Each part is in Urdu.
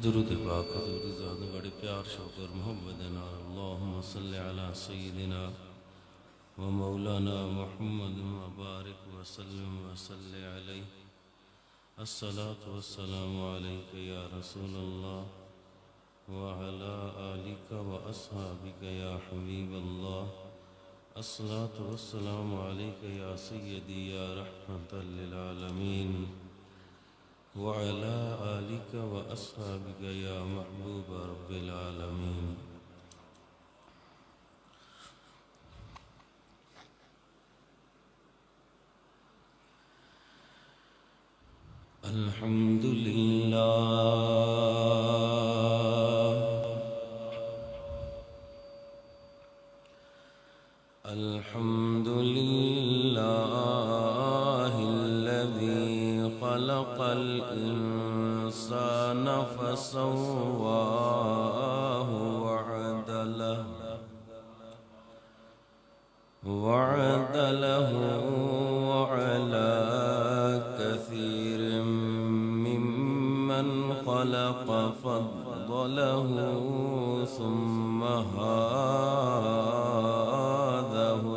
درود پاک حضور زاد بڑے پیار شوق اور محبت نال اللہم صلی علی سیدنا و مولانا محمد مبارک وسلم وصلی علیہ الصلاة والسلام علیک یا رسول اللہ وعلا آلک و اصحابک یا حبیب اللہ الصلاة والسلام علیک یا سیدی یا رحمت للعالمین وعلى آلك وأصحابك يا محبوب رب العالمين. الحمد لله الحمد لله الذي خلق الإنسان فسواه وعدله وعلى كثير ممن خلق فضله ثم هذه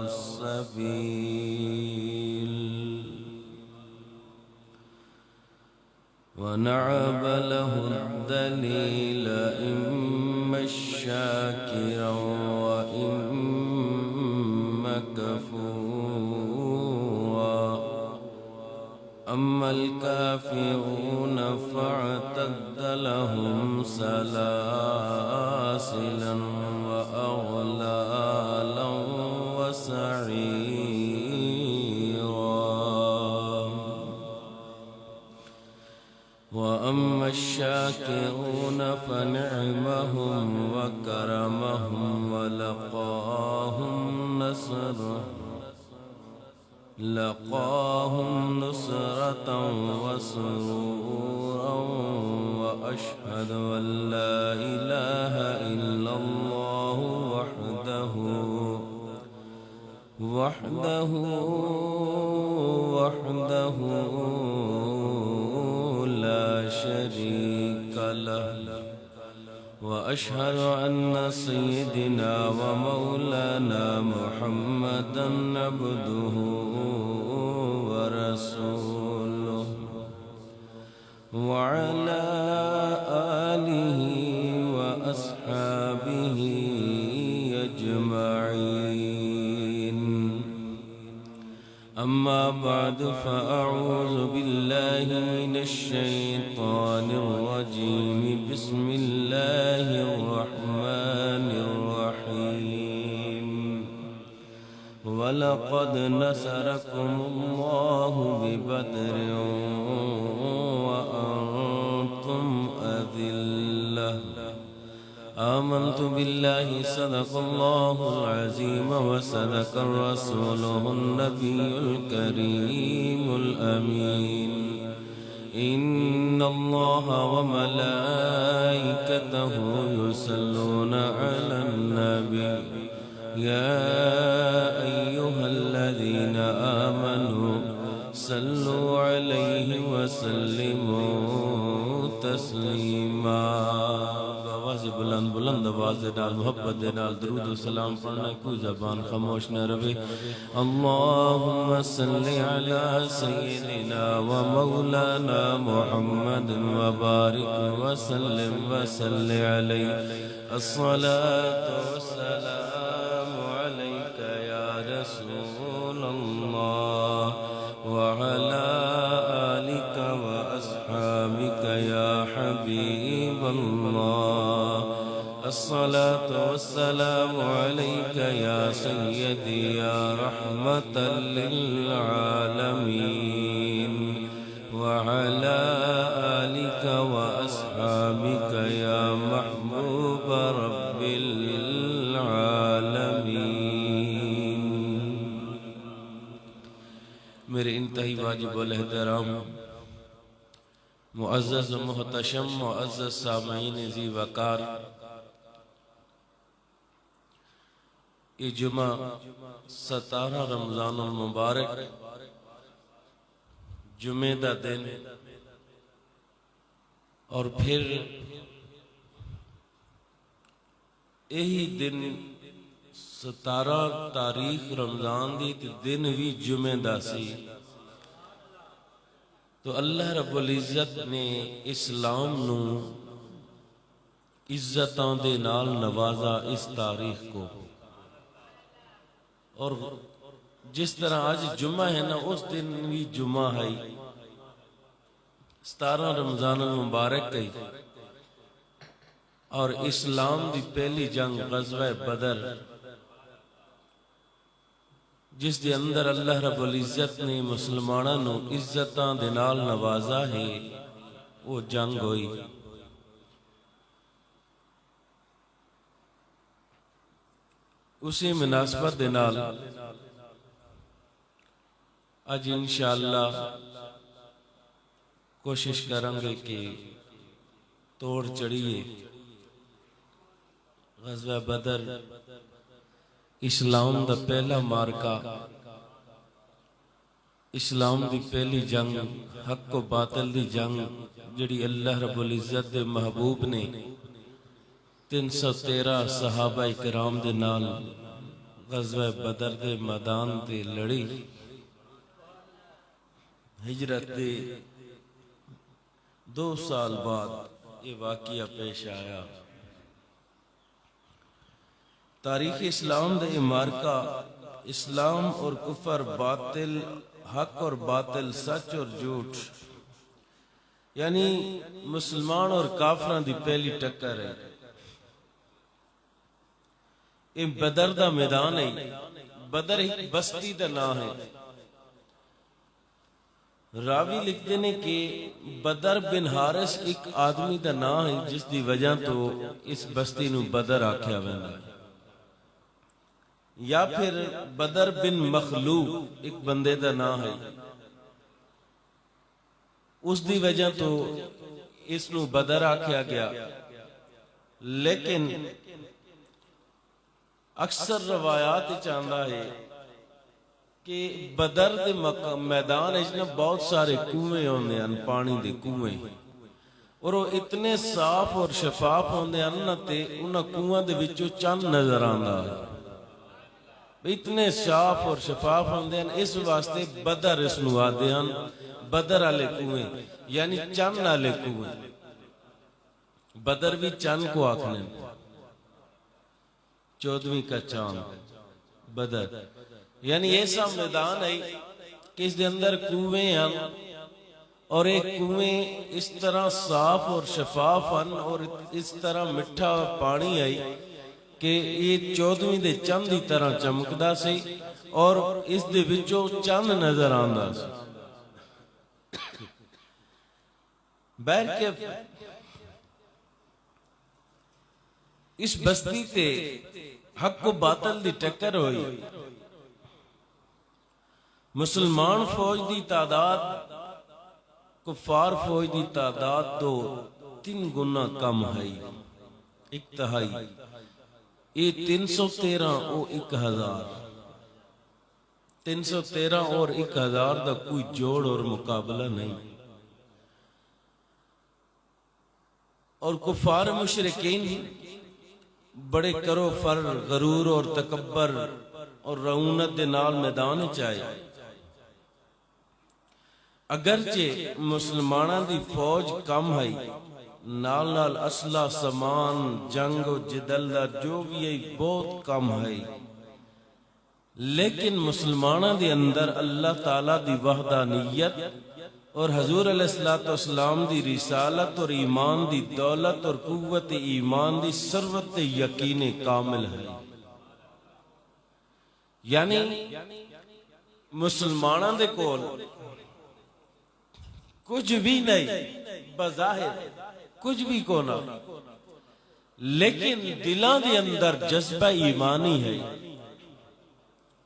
السبيل ونعب له الدليل إما الشاكرا وإما كفورا أما الكافرون فاعتد لهم سلاسلا وأغلالا وسعيرا وأما الشاكرون فنعمهم وكرمهم ولقاهم نصرة وسرورا وأشهد أن لا إله إلا الله وحده لا شريك له وأشهد أن سيدنا ومولانا محمدا عبده ورسوله وعلى آله وأصحابه أجمعين. أما بعد فأعوذ بالله من الشيطان الرجيم بسم الله الرحمن الرحيم. ولقد نصركم الله ببدر وأنتم أذلة آمنت بالله صدق الله العظيم وصدق رسوله النبي الكريم الأمين. إن الله وملائكته يصلون على النبي يا أيها الذين آمنوا صلوا عليه وسلموا تسليما. بلند بلند آواز نال محبت نال درود و سلام پڑھنا کوئی زبان خاموش نہ رہے. اللهم صل على سيدنا ومولانا محمد وبارك وسلم وصل عليه الصلاة والسلام عليك يا رسول الله وعلى آلك وأصحابك يا حبيب الله. الصلاة والسلام عليك يا سيدي يا رحمة للعالمين وعلى آلك وأصحابك يا محبوب رب العالمين. میرے انتہائی واجب الاحترام معزز و محتشم معزز سامعین ذی وقار، یہ جمعہ 17 رمضان المبارک جمعہ دا دن اور پھر یہی دن 17 تاریخ رمضان دی تے دن بھی جمعہ دا سی. تو اللہ رب العزت نے اسلام نو عزتاں دے نال نوازا اس تاریخ کو. اور جس طرح آج جمعہ ہے نا اس دن بھی جمعہ ہے 17 رمضان المبارک ہے. اور اسلام دی پہلی جنگ غزوہ بدر جس دے اندر اللہ رب العزت نے مسلمانوں نو عزتاں دے نال نوازا ہے وہ جنگ ہوئی. اسی مناسبت دے نال آج انشاءاللہ کوشش کریں گے کہ توڑ چڑھیے غزوہ بدر اسلام دا پہلا مارکا، اسلام دی پہلی جنگ، حق و باطل دی جنگ جڑی اللہ رب العزت دے محبوب نے 313 صحابہ کرام دے نال غزوہ بدر دے میدان تے لڑی. ہجرت دے 2 سال بعد یہ واقعہ پیش آیا. تاریخ اسلام دے مارکا اسلام اور کفر، باطل حق اور باطل، سچ اور جھوٹ، یعنی مسلمان اور کافران دی پہلی ٹکر ہے. یہ بدر دا میدان ہے. بدر ایک بستی دا نام ہے. راوی لکھتے ہیں کہ بدر بن حارث ایک آدمی دا نام ہے جس دی وجہ تو اس بستی نو بدر آکھیا ویندا ہے. یا پھر بدر بن مخلوق ایک بندے دا نام ہے، اس دی وجہ تو اس نو بدر آکھیا گیا. لیکن اکثر روایات چاہتا ہے کہ بدر دے میدان اچنا بہت سارے کنویں ہوندے ہیں، پانی دے کنویں، اور وہ اتنے صاف اور شفاف ہوندے ہیں تے انہاں کنواں دے وچوں چند نظر آندا ہے. اتنے صاف اور شفاف ہوندے ہیں، اس واسطے بدر اس نو آدے ہیں بدر والے کنویں، یعنی چند والے کنویں. بدر بھی چند کو آکھنے 14ویں کا چاند بدر، یعنی ایسا میدان ہے کہ اس دے اندر کنویں ہیں، اور ایک کنویں اس طرح صاف اور شفاف ہیں اور اس طرح مٹھا پانی ہے کہ یہ 14ویں دے چند دی طرح چمکدا سی اور اس دے وچوں چند نظر آندا سی. بہر کے اس بستی تے حق و باطل دی ٹکر ہوئی. مسلمان فوج دی تعداد کفار فوج دی تعداد تو 3 گنا کم ہے، 1 تہائی. یہ 313 او 1000، 313 اور 1000 دا کوئی جوڑ اور مقابلہ نہیں. اور کفار مشرکین بڑے کرو فر، غرور اور تکبر اور رعونت دے نال میدان چائے. اگرچہ مسلمانوں دی فوج کم ہے، نال نال اسلحہ سامان جنگ و جدل دا جو بھی ہے بہت کم ہے، لیکن مسلمانوں دے اندر اللہ تعالیٰ دی وحدانیت اور حضور علیہ السلام دی رسالت اور ایمان دی دولت اور قوت ایمان دی ثروت یقین کامل ہے. یعنی مسلمانوں دے کول کچھ بھی نہیں، بظاہر کچھ بھی کو نہ، لیکن دلاں دے اندر جذبہ ایمانی ہے،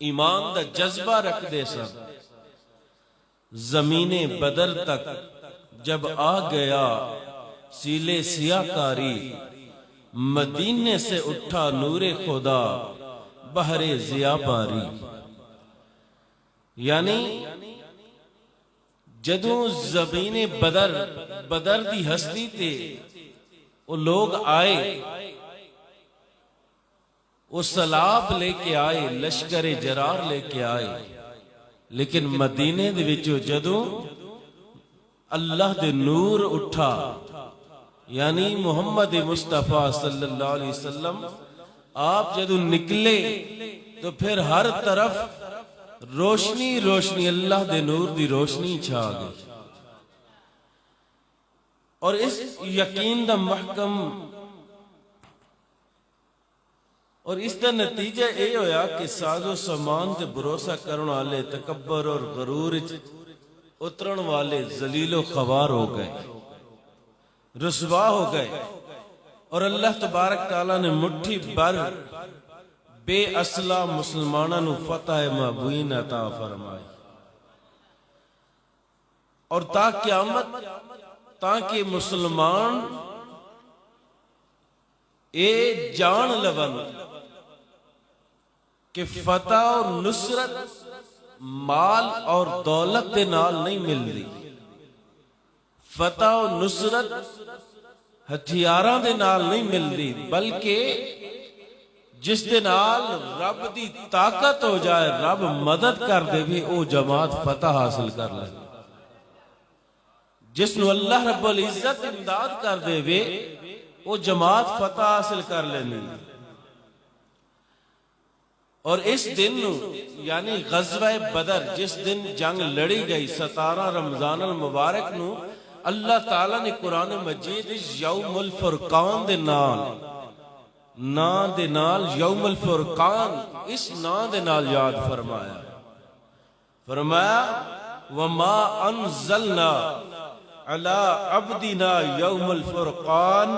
ایمان دا جذبہ رکھ دے سن. زمین بدر تک جب آ گیا سیلے سیاہ کاری، مدینے سے اٹھا نور خدا بحر ضیا باری. یعنی جدوں زمین بدر دی ہستی تے وہ لوگ آئے وہ سلاف لے کے آئے، لشکر جرار لے کے آئے، لیکن مدینے دے وچوں جدوں اللہ دے نور اٹھا، یعنی محمد مصطفیٰ صلی اللہ علیہ وسلم آپ جدوں نکلے تو پھر ہر طرف روشنی روشنی اللہ دے نور دی روشنی چھا گئی۔ اور اس یقین دا محکم اور اس دا نتیجہ اے ہویا کہ ساز و سامان تے بھروسہ کرن والے، تکبر اور غرور اترن والے ذلیل و خوار ہو گئے، رسوا ہو گئے، اور اللہ تبارک تعالیٰ نے مٹھی بھر بے اصلہ مسلمانوں نو فتح مبین عطا فرمائی، اور تا قیامت تاکہ مسلمان اے جان لون کہ فتح اور نصرت مال اور دولت دے نال نہیں مل رہی، فتح اور نصرت ہتھیاراں دے نال نہیں مل رہی، بلکہ جس دے نال رب دی طاقت ہو جائے، رب مدد کر دے بھی او جماعت فتح حاصل کر لے، جس نو اللہ رب العزت امداد کر دے وے وہ جماعت فتح حاصل کر لینی۔ اور اس دن نو یعنی غزوہ بدر جس دن جنگ لڑی گئی 17 رمضان المبارک نو اللہ تعالیٰ نے قرآن مجید یوم الفرقان دے نال یوم الفرقان اس نام دے نال یاد فرمایا، فرمایا وما انزلنا علی عبدنا یوم الفرقان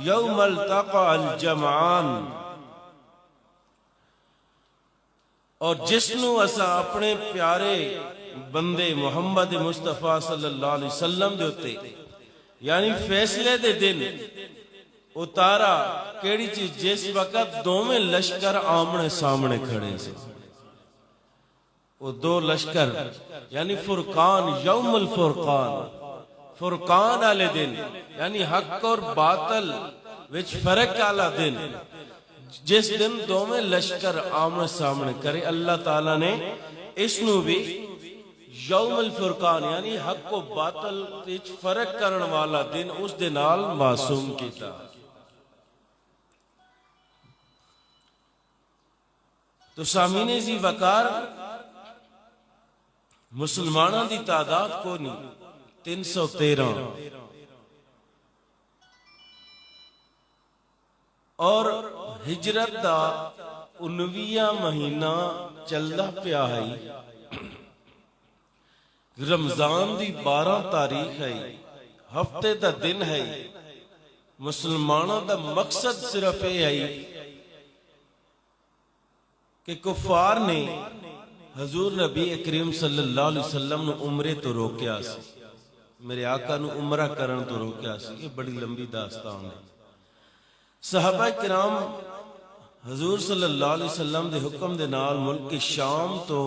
یوم التقى الجمعان، اور جس نو اسا اپنے پیارے بندے محمد مصطفیٰ صلی اللہ علیہ وسلم دے ہوتے یعنی فیصلے دے دن اتارا، کیڑی چیز؟ جس وقت دوویں لشکر آمنے سامنے کھڑے سے، وہ دو لشکر یعنی فرقان، یوم الفرقان، فرقان والے دن یعنی حق اور باطل وچ فرق والا دن، جس دن دوویں لشکر آمنے سامنے کرے، اللہ تعالیٰ نے اس نو بھی یوم الفرقان یعنی حق و باطل وچ فرق کرن والا دن اس دے نال معصوم کیتا۔ تو سامعین ذی وقار مسلمانوں دی تعداد کو نہیں 313، اور ہجرت دا 19واں مہینہ چلدا پیا ہے، رمضان دی 12 تاریخ ہے، ہفتے دا دن ہے، مسلمانوں دا مقصد صرف یہ ہے کہ کفار نے حضور نبی کریم صلی اللہ علیہ وسلم نو عمرے تو روکیا سی، میرے آقا نو عمرہ کرن تو روکیا سی۔ یہ بڑی لمبی داستان ہے۔ صحابہ کرام حضور صلی اللہ علیہ وسلم دے حکم دے نال ملک شام تو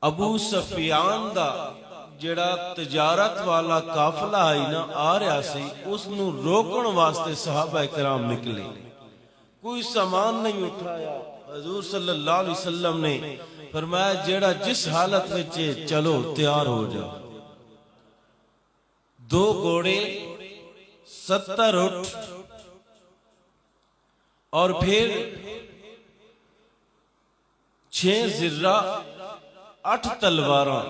ابو سفیان دا جڑا تجارت والا قافلہ آئی نا آ رہا سی، اس نو روکن واسطے صحابہ کرام نکلے، کوئی سامان نہیں اٹھایا۔ حضور صلی اللہ علیہ وسلم نے فرمایا جڑا جس حالت میں چلو تیار ہو جاؤ، 2 گھوڑے 70 اونٹ اور پھر 6 زرہ 8 تلواراں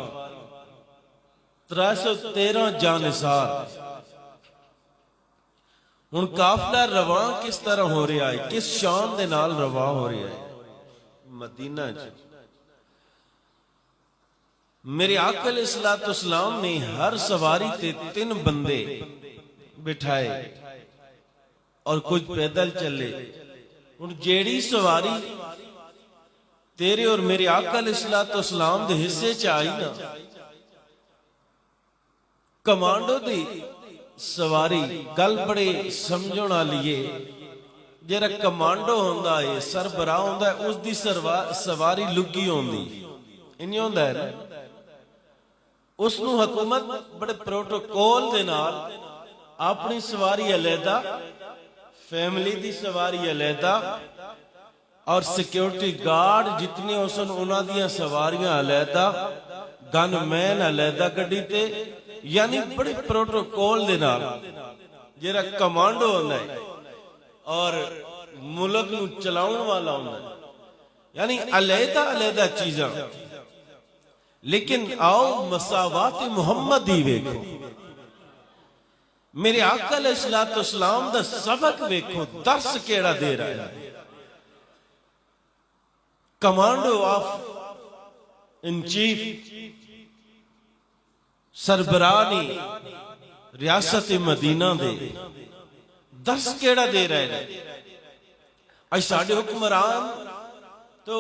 313 جانثار۔ ہن قافلہ رواں کس طرح ہو رہا ہے، کس شان دے نال رواں ہو رہا ہے؟ مدینہ میرے آقا علیہ السلام نے ہر سواری تے 3 بندے بٹھائے اور کچھ پیدل چلے۔ ہن جیڑی سواری تیرے اور میرے آقا علیہ السلام دے حصے چ آئی نا، کمانڈو دی سواری گل بڑے سمجھن والی ہے، جڑا کمانڈو ہوندا ہے سربراہ ہوندا ہے اس دی سواری لگی ہوندی انہی ہوندا ہے نا، اس نو حکومت بڑے پروٹوکول دے نال اپنی سواری علیحدہ، فیملی دی سواری علیحدہ، اور سیکیورٹی گارڈ جتنے سن انہاں دیاں سواریاں علیحدہ، گن مین علیحدہ گڈی تے، یعنی بڑے پروٹوکول دے نال جیڑا کمانڈو ہوندا ہے اور ملک نو چلاؤن والا ہوندا ہے، یعنی علیحدہ علیحدہ چیزاں. لیکن آؤ مساوات محمد ہی ویکھو، میرے آقا علیہ السلام دا سبق ویکھو، درس کیڑا دے رہا ہے. کمانڈو آف ان چیف، سربراہی ریاست مدینہ دے درس کیڑا دے رہے ہیں. اج ساڈے حکمران تو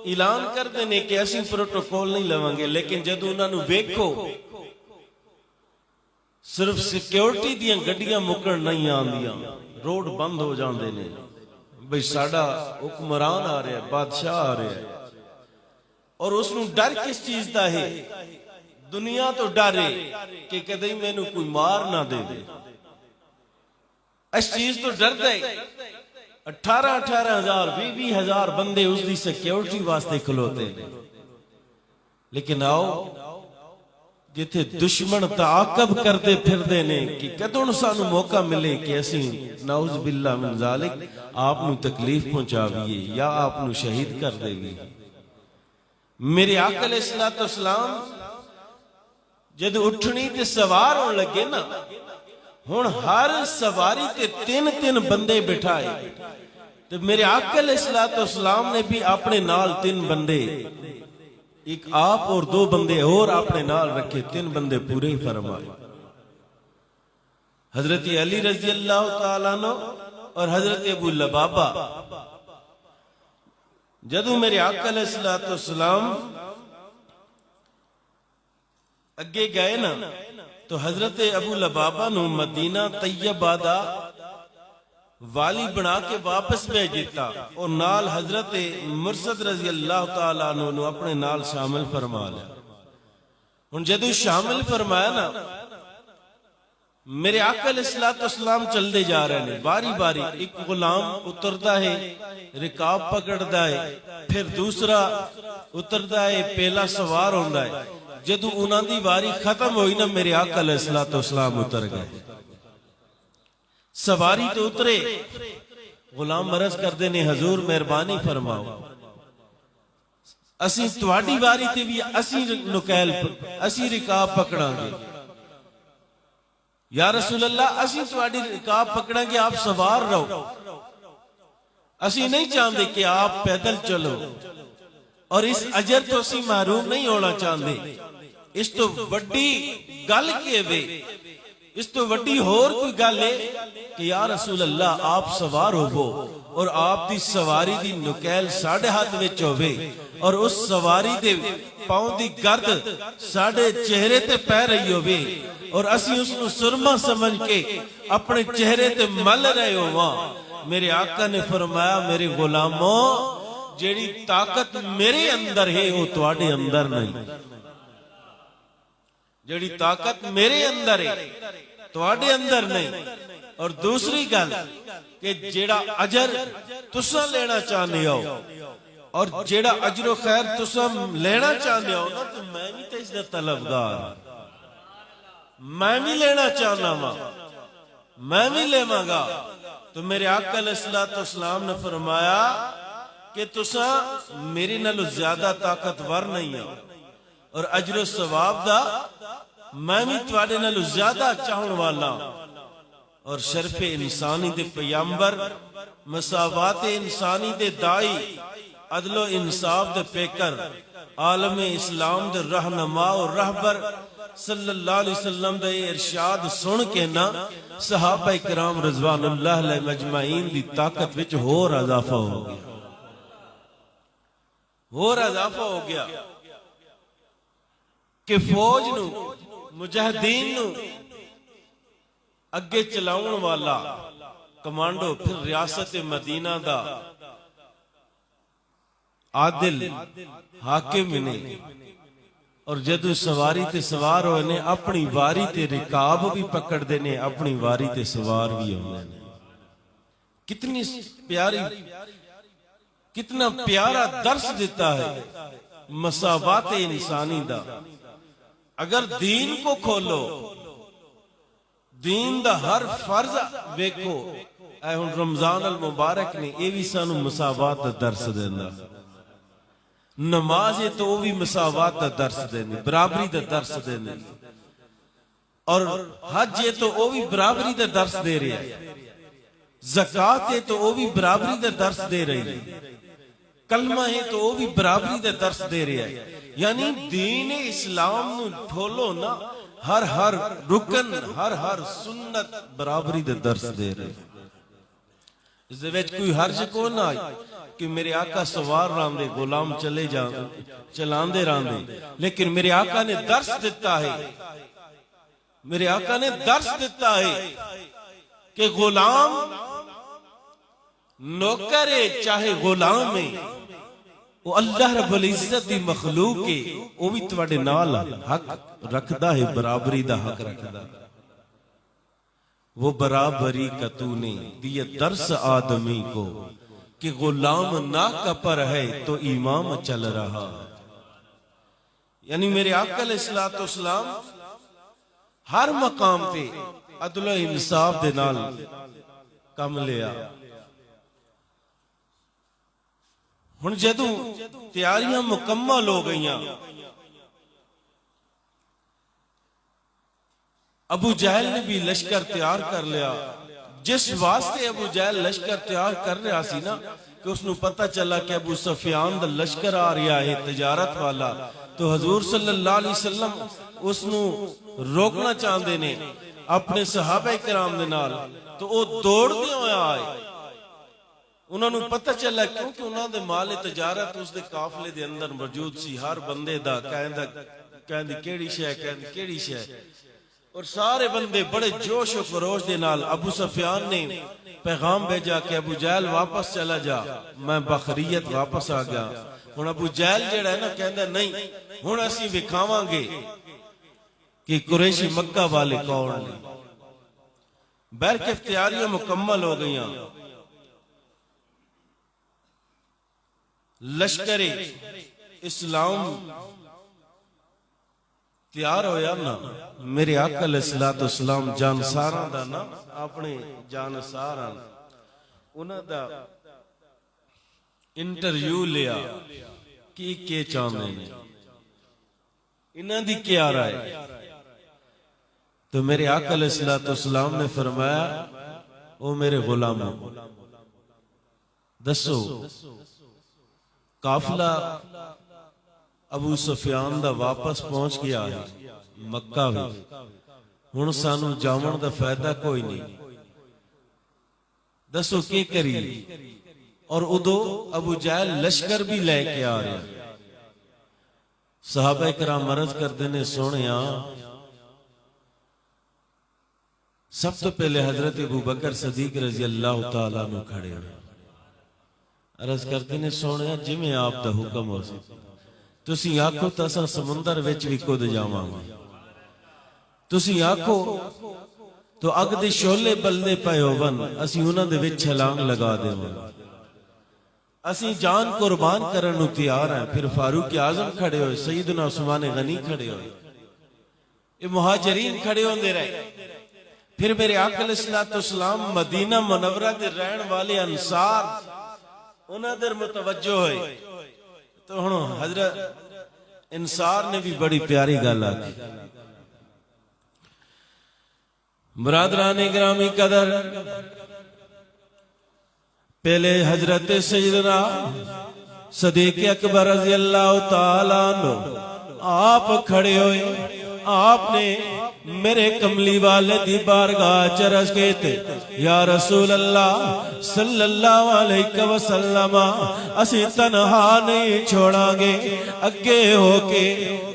اعلان کر دینے کہ اسی پروٹوکول نہیں لواں گے، لیکن جدوں انہاں نو ویکھو صرف سیکیورٹی دیاں گڈیاں مکن نہیں آندیاں، روڈ بند ہو جاندے نے. بھئی ساڈا حکمران آ رہا ہے، بادشاہ آ رہا ہے، اور اس نو ڈر کس چیز دا ہے؟ دنیا تو ڈرے کہ کدی مینوں کوئی مار نہ دے دے، اس چیز تو ڈر دے. 18,000 20,000 بندے اس دی سیکیورٹی واسطے کھلوتے ہیں. لیکن آؤ جتھے دشمن تعاقب کرتے پھر دے نے کہ کدوں سانو موقع ملے کہ اسی نعوذ باللہ من ذالک آپ نو تکلیف پہنچاویے یا آپ نو شہید کر دے گی. میرے آقا علیہ السلام جد اٹھنی تے سوار ہون لگے نا، ہن ہر سواری تے 3 بندے بٹھائے. تو میرے آقا علیہ السلام نے بھی اپنے نال 3 بندے، ایک آپ اور 2 بندے اور اپنے نال رکھے، 3 بندے پورے ہی فرمائے. حضرت علی رضی اللہ تعالیٰ عنہ اور حضرت ابو لبابہ جدوں میرے آقا علیہ السلام اگے گئے نا، تو حضرت ابو لبابہ نو مدینہ طیبہ دا والی بنا کے واپس بھیج دیتا، اور نال حضرت مرشد رضی اللہ تعالیٰ عنہ نو اپنے نال شامل فرما لیا. ان جدو شامل فرمایا نا، میرے آقا علیہ السلام چل دے جا رہے ہیں باری باری. ایک غلام اتردا ہے، رکاب پکڑدا ہے، پھر دوسرا اتردا ہے، پہلا سوار ہوندا ہے. جدو انہاں دی واری ختم ہوئی نا، میرے آقا علیہ السلام اتر گئے. سواری تو اترے، غلام عرض کر دینے حضور مہربانی فرماؤ، اسی تواڈی واری تے بھی اسی نکیل اسی رکاب پکڑاں گے. یا رسول اللہ اسی تواڈی رکاب پکڑاں گے، آپ سوار رہو، اسی نہیں چاہتے کہ آپ پیدل چلو، اور اس اجر تو اسی محروم نہیں ہونا چاہتے. اس تو وڈی گل کے وے، اس تو وڈی ہور کوئی گل ہے کہ یا رسول اللہ آپ سوار ہو اور آپ دی سواری دی نکیل ساڑھے ہاتھ وچ ہوئے، اور اس سواری دے پاؤں دی گرد ساڑھے چہرے تے پہ رہی ہوئے، اور اسی اس نو سرما سمجھ کے اپنے چہرے تے مل رہے ہواں. میرے آقا نے فرمایا میرے غلاموں، جیڑی طاقت میرے اندر ہے وہ تواڈے اندر نہیں. جیڑی طاقت میرے اندر ہے تواڈے اندر نہیں. اور دوسری گل کہ جیڑا اجر تساں لینا چاہنے ہو، اور جیڑا اجر و خیر تساں لینا چاہنے ہو نا، تو میں بھی تے اس دا طلبگار، میں بھی لینا چاہنا ہوں، میں بھی لیواں گا. تو میرے آقا علیہ السلام نے فرمایا کہ تساں میرے نالوں زیادہ طاقتور نہیں ہو، اور اجر و ثواب دا میں بھی تواڈے نالوں زیادہ چاہن والا. اور شرف انسانی دے پیامبر، مساوات انسانی دے دائی، عدل و انصاف دے پیکر، عالم اسلام دے رہنما اور رہبر صلی اللہ علیہ وسلم دے ارشاد سن کے نا، صحابہ کرام رضوان اللہ علیہ مجمعین دی طاقت وچ ہور اضافہ ہو گیا، ہور اضافہ ہو گیا کہ فوج نو، مجاہدین نو اگے چلاؤن والا کمانڈو پھر ریاست مدینہ دا عادل حاکم نے. اور جدو سواری تے سوار ہوئے نے، اپنی واری تے رکاب بھی پکڑ دینے، اپنی واری تے سوار بھی ہونے. کتنی پیاری کتنا پیارا درس دیتا ہے مساوات انسانی دا. اگر دین کو کھولو، دین دا ہر فرض ویکھو. اے ہن رمضان المبارک نے یہ بھی سانو مساوات دا درس دینا. نماز ہے تو وہ بھی مساوات دا درس دینے، برابری دا درس دینے. اور حج ہے تو وہ بھی برابری دا درس دے رہے ہیں. زکوٰۃ ہے تو وہ بھی برابری دا درس دے رہی ہے. کلمہ ہے تو وہ بھی برابری دا درس دے رہے ہیں. یعنی دین اسلام نو ڈھولو نا، ہر رکن، ہر سنت برابری دا درس دے رہے ہیں. اس دے وچ کوئی حرج کو نہ آئی کہ میرے آقا سوار راندے، غلام چلے چلاندے راندے، لیکن میرے آقا نے درس دیتا ہے، میرے آقا نے درس دیتا ہے کہ غلام نوکر ہے چاہے غلام ہے، وہ اللہ رب العزت دی مخلوق ہے، وہ بھی تواڈے نال حق رکھدا ہے، برابری دا حق رکھدا. وہ برابری کا تو نے دیا درس آدمی کو کہ غلام ناکہ پر ہے تو امام چل رہا. یعنی میرے آقا علیہ السلام ہر مقام تے عدل و انصاف دے نال کم لیا. ہن جدوں تیاریاں مکمل ہو گئیاں، ابو جہل نے بھی لشکر تیار کر لیا. جس واسطے ابو جہل لشکر تیار کر رہا سی نا، کہ اس نو پتہ چلا کہ ابو سفیان دا لشکر آ رہا ہے تجارت والا، تو حضور صلی اللہ علیہ وسلم اس نو روکنا چاہندے نے اپنے صحابہ کرام دے نال. تو وہ دوڑدے ہوئے آئے. انہوں نے پتہ چلا کیونکہ انہوں دے مال تجارت اس دے قافلے دے اندر موجود سی. ہر بندے دا کہندے کیڑی شے، کہندے کیڑی شے. اور سارے بندے بڑے جوش و خروش دے نال. ابو سفیان نے پیغام بھیجا کہ ابو جہل واپس چلا جا، میں بخریت واپس آ گیا. ہن ابو جہل جڑا ہے نا کہندا نہیں، ہن اسی وکھاواں گے کہ قریشی مکہ والے کون نے. بہرکیف تیاریاں مکمل ہو گئیاں. لشکر اسلام تیار ہویا نا. میرے آقا علیہ السلام جانساراں دا نا، اپنے جانساراں انہاں دا انٹرویو لیا کہ چاہندے نے، انہاں دی کیا رائے. تو میرے آقا علیہ السلام نے فرمایا او میرے غلاموں، دسو قافلہ ابو سفیان دا واپس پہنچ گیا ہے مکہ میں، ہن سانو جاون دا فائدہ کوئی نہیں، دسو کی کری. اور ادو ابو جہل لشکر بھی لے کے آ رہے. صحابہ کرام عرض کردے نے سونیا سب تو پہلے حضرت ابو بکر صدیق رضی اللہ تعالیٰ عنہ کھڑے ہوئے. عرض کردے نے سونیا جی میں آپ دا حکم ہو سی، تسی آکھو تسا سمندر وچ بھی کود جاواں گے، تسی آکھو تو اگ دے شولے بلدے پئے ہون اسی انہاں دے وچ چھلانگ لگا دیواں، اسی جان قربان کرن نو تیار ہیں. پھر فاروق اعظم کھڑے ہوئے، سیدنا عثمان غنی کھڑے ہوئے، یہ مہاجرین کھڑے ہوندے رہے. پھر میرے آقا علیہ السلام مدینہ منورہ دے رہن والے انصار انہاں در متوجہ ہوئے. تو ہنو حضرت انصار نے بھی بڑی پیاری گل آکی. برادران گرامی قدر، پہلے حضرت سیدنا صدیق اکبر رضی اللہ تعالیٰ عنہ آپ کھڑے ہوئے. آپ نے میرے کملی والے دی بارگاہ چرس گئے تھے، یا رسول اللہ صلی اللہ علیہ وسلم اسی تنہا نہیں چھوڑا گے، اگے ہو کے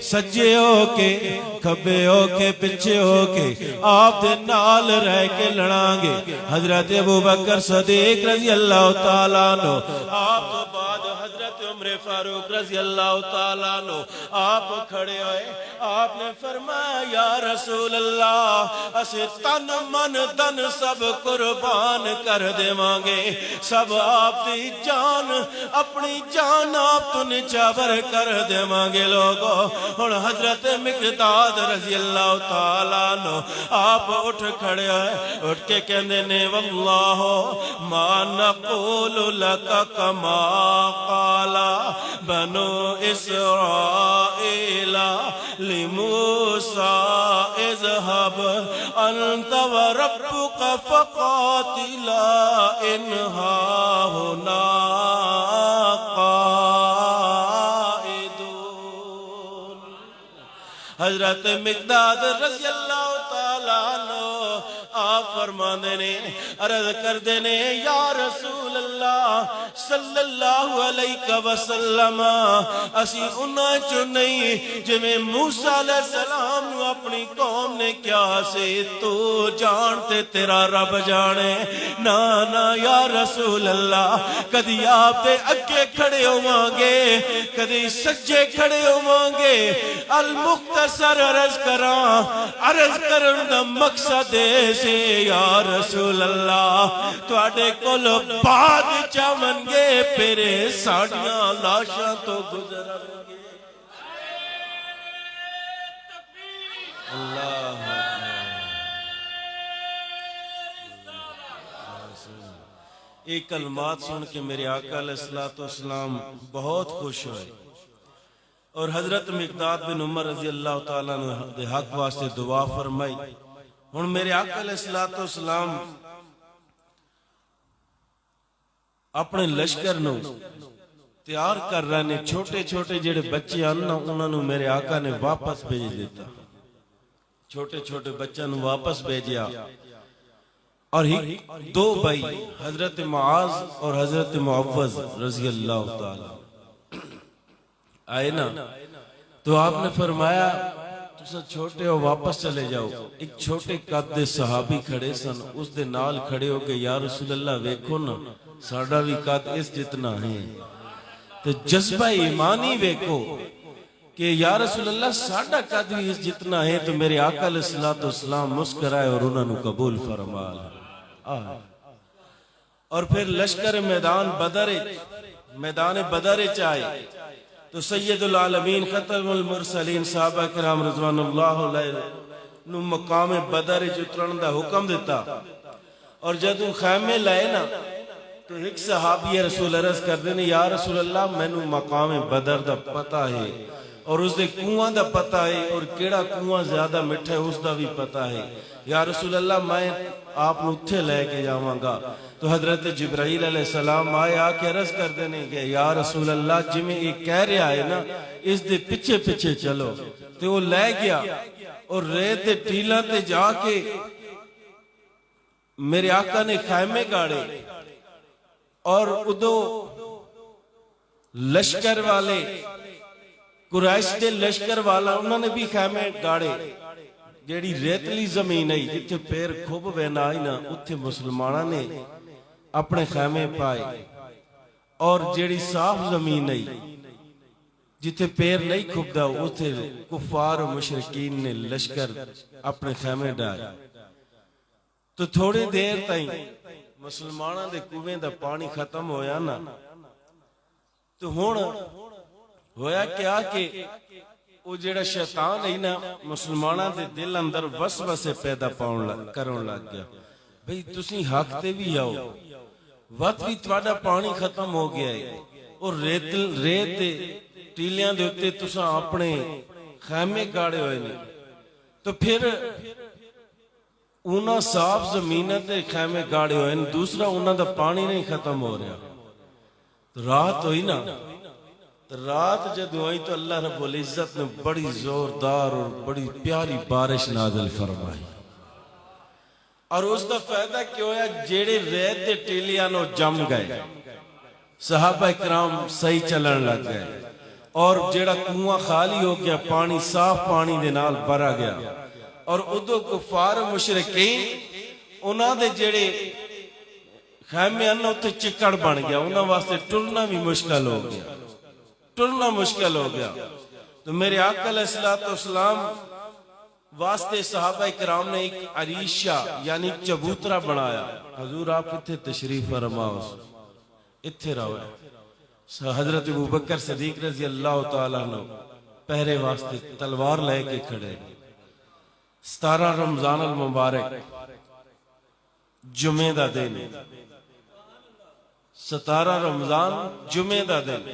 سجے ہو کے کھبے ہو کے پچھے ہو کے آپ دے نال رہ کے لڑاں گے. حضرت ابو بکر صدیق رضی اللہ تعالیٰ عنہ، آپ تو بعد حضرت عمر فاروق رضی اللہ تعالیٰ عنہ آپ کھڑے ہوئے، آپ نے فرمایا یا رسول اللہ اسے تن من دن سب قربان کر دے مانگے، سب آپ دی جان اپنی جان آپ تو نچابر کر دے مانگے لوگوں۔ اور حضرت مقداد رضی اللہ تعالیٰ عنہ آپ اٹھ کھڑے ہوئے، اٹھ کے کہنے نے واللہ ما نقول لک کما قال بنو اسرائیل لموسیٰ اذهب انت وربک فقاتلا انہا ہنا قائدون۔ حضرت مقداد رضی اللہ تعالیٰ عنہ آپ فرماندے نے، عرض کر دینے یا رسول اللہ صلی اللہ علیہ وسلم اسی انہاں چو نہیں جو میں موسیٰ علیہ السلام نو اپنی قوم نے کیا سے تو جانتے تیرا رب جانے۔ نا یا رسول اللہ کدی آپ دے اگے کھڑے ہو مانگے، کدی سجے کھڑے ہو مانگے۔ المختصر عرض کرن دا مقصد سے یا رسول اللہ تواڈے کول بعد چاون گے پھر ساڈیاں لاشاں تو گزرن گے۔ اللہ یہ کلمات سن کے میرے آقا علیہ السلام بہت خوش ہوئے اور حضرت مقداد بن عمر رضی اللہ تعالیٰ عنہ دے حق واسطے دعا فرمائی۔ ہن میرے آقا علیہ السلام اپنے لشکر نو تیار کر رہے نے، چھوٹے چھوٹے جڑے بچے آنا انہوں نے میرے آقا نے واپس بھیج دیتا، چھوٹے چھوٹے بچوں نے واپس بھیجیا۔ اور دو بھائی حضرت معاذ اور حضرت معوذ رضی اللہ تعالی آئے نا، تو آپ نے فرمایا تسا چھوٹے ہو واپس چلے جاؤ۔ ایک چھوٹے قد دے صحابی کھڑے سن، اس دے نال کھڑے ہو کے یا رسول اللہ ویکھو نا ساڑا بھی قد اس جتنا ہے، تو جذبہ ایمانی ویکھو کہ یا رسول اللہ ساڑا قد بھی اس جتنا ہے، تو میرے آقا علیہ السلام مسکرائے اور انہوں نے قبول فرمال۔ اور پھر لشکر میدان بدر چاہے تو سید العالمین ختم المرسلین صحابہ کرام رضوان اللہ علیہ نو مقام بدر اترن دا حکم دیتا۔ اور جدوں خیمے لائے نا تو ایک صحابی رسول عرض کر دینے یا رسول اللہ میں نو مقام بدر دا پتہ ہے اور اس دے کنواں دا پتہ ہے اور کیڑا کنواں زیادہ مٹھا ہے اس دا بھی پتہ ہے، یا رسول اللہ میں آپ نو اتھے لے کے جاواں گا۔ تو حضرت جبرائیل علیہ السلام آئے آ کے عرض کر دینے کہ یا رسول اللہ جی میں ایک کہہ رہا ہے نا اس دے پیچھے پیچھے چلو، تو وہ لے گیا اور ریت دے ٹیلاں تے جا کے میرے آقا نے خیمے گاڑے اور ادو لشکر والے قریش دے لشکر والا انہوں نے بھی خیمے گاڑے، جیڑی ریتلی زمین ہے جتھے پیر کھوب وینا آئی نا اتھے مسلمانہ نے اپنے خیمے پائے، اور جیڑی صاف زمین ہے جتھے پیر نہیں کھوب دا اتھے کفار و مشرکین نے لشکر اپنے خیمے ڈائے۔ تو تھوڑے دیر تائیں مسلمانہ دے کنویں دا پانی ختم ہویا نا، تو ہون ہویا کیا کہ وہ جڑا شیطان ہے نا مسلمانہ دے دل اندر وسوسے پیدا کرن لگ گیا، بھئی تسی حق تے بھی آؤ، وقت بھی تواڈا پانی ختم ہو گیا ہے اور ریت ٹیلیاں دے اتے تساں اپنے خیمے گاڑے ہوئے نے، تو پھر انہاں صاف زمینہ تے خیمے گاڑے ہوئے نے، دوسرا انہاں دا پانی نہیں ختم ہو رہا۔ رات ہوئی نا، رات جد ہوئی تو اللہ رب العزت نے بڑی زوردار اور بڑی پیاری بارش نازل فرمائی، اور اس دا فائدہ کیوں ہے جیڑے ریت دے ٹیلیاں نو جم گئے، صحابہ کرام صحیح چلن لگ گئے، اور جیڑا کنواں خالی ہو گیا پانی صاف پانی دے نال بھرا گیا، اور ادو کفار مشرکین انہاں دے جیڑے خیمے انہاں تے چکڑ بن گیا، انہاں واسطے ٹرنا بھی مشکل ہو گیا۔ ٹرنا مشکل ہو گیا. تو میرے آقا علیہ الصلوۃ والسلام واسطے صحابہ کرام نے ایک عریشہ یعنی چبوترا بنایا. حضور آپ اتھے تشریف فرماؤ، اتھے رہو. حضرت ابوبکر صدیق رضی اللہ تعالیٰ عنہ پہرے واسطے تلوار لے کے کھڑے. 17 رمضان المبارک جمعے دا دن، 17 رمضان جمعے دا دن.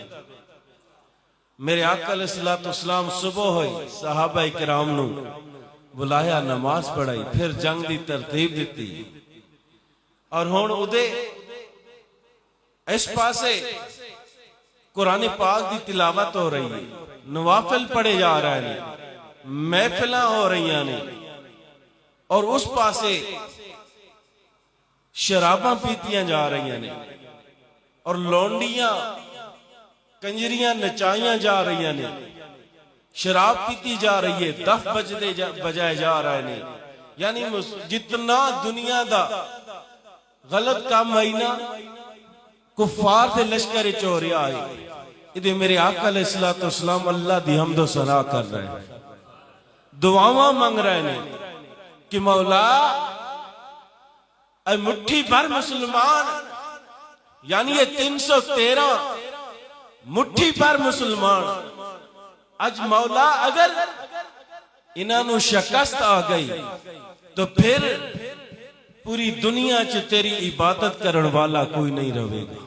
میرے آقا علیہ الصلوۃ والسلام صبح ہوئی صحابہ کرام نو بلایا، نماز پڑھائی، پھر جنگ دی ترتیب دیتی. اور ہون ادے اس پاسے قرآن پاک دی تلاوت ہو رہی ہے، نوافل پڑھے جا رہے ہیں، محفلاں ہو رہی ہیں، اور اس پاسے شراباں پیتیاں جا رہی ہیں اور لونڈیاں کنجریاں نچائیاں جا رہی ہیں، شراب پیتی جا رہی ہے، دف بجائے جا رہے ہیں. یعنی جتنا دنیا دا غلط کام آئینا کفار دے لشکر چو رہا ہے، ادھے میرے آقا علیہ الصلوۃ والسلام اللہ دی حمد و ثنا کر رہے ہیں، دعاواں مانگ رہے ہیں کہ مولا اے مٹھی بھر مسلمان، یعنی یہ 313 مٹھی بھر مسلمان، اج مولا اگر انہاں نو شکست آ گئی تو پھر پوری دنیا چ تیری عبادت کرن والا کوئی نہیں رہے گا.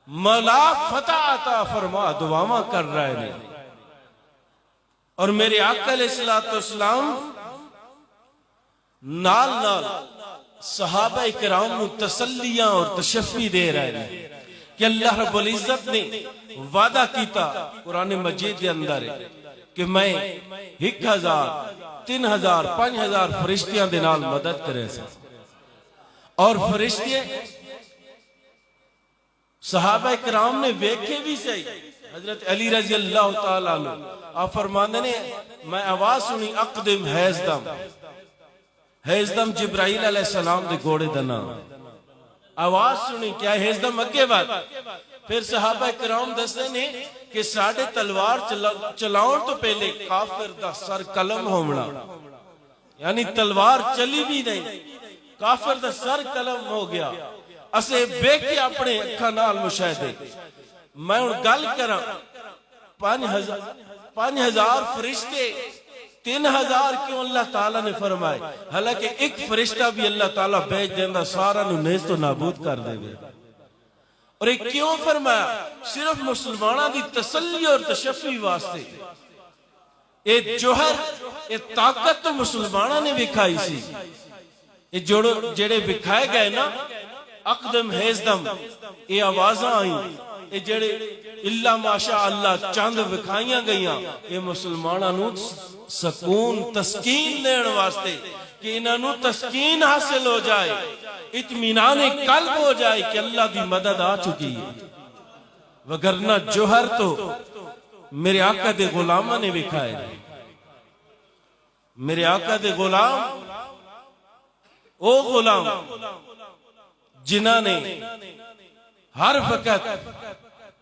مولا فتح عطا فرما، دعاواں کر رہے ہیں. اور میرے آقا علیہ الصلوۃ والسلام نال نال صحابہ کرام نو تسلیاں اور تشفی دے رہے ہیں کہ اللہ رب العزت نے وعدہ کیتا قرآن مجید کے اندر کہ میں 1000 3000 5000 فرشتیاں دے نال مدد کرے سا. اور فرشتے صحابہ کرام نے ویکھے بھی صحیح. حضرت علی رضی اللہ تعالیٰ عنہ آپ فرماندے نے میں آواز سنی اقدم حیزدم، حیزدم جبرائیل علیہ السلام دے گھوڑے دا نام. آواز سنی کیا حیزدم اگے بات. پھر صحابہ کرام دستے نے کہ ساڑھے تلوار چلاؤں تو پہلے کافر دا سر قلم ہومنا، یعنی تلوار چلی بھی نہیں، کافر دا سر قلم ہو گیا. اسے بے کے اپنے اکھا نال مشاہدے. میں ان گل کرا 5000 فرشتے 3000 کیوں اللہ تعالیٰ نے فرمائے؟ حالانکہ ایک فرشتہ بھی اللہ تعالیٰ بھیج دیندہ سارا نو نیست و نابود کر دے گا. اور ایک کیوں فرمایا؟ صرف مسلمانہ دی تسلی اور تشفی واسطے. ایک جوہر ایک طاقت تو مسلمانہ نے بکھائی سی. ایک جڑے بکھائے گئے نا اقدم حیزدم، یہ آوازاں آئیں، یہ جڑے اللہ ماشاء اللہ چاند بکھائیاں گئیاں، یہ مسلمانہ نو سکون تسکین دین واسطے کہ انہاں نو تسکین حاصل ہو جائے، اطمینان قلب ہو جائے کہ اللہ دی مدد آ چکی ہے. وگرنہ جوہر تو میرے آقا دے غلامہ نے بکھائے. میرے آقا دے غلام او غلام جنہاں نے ہر وقت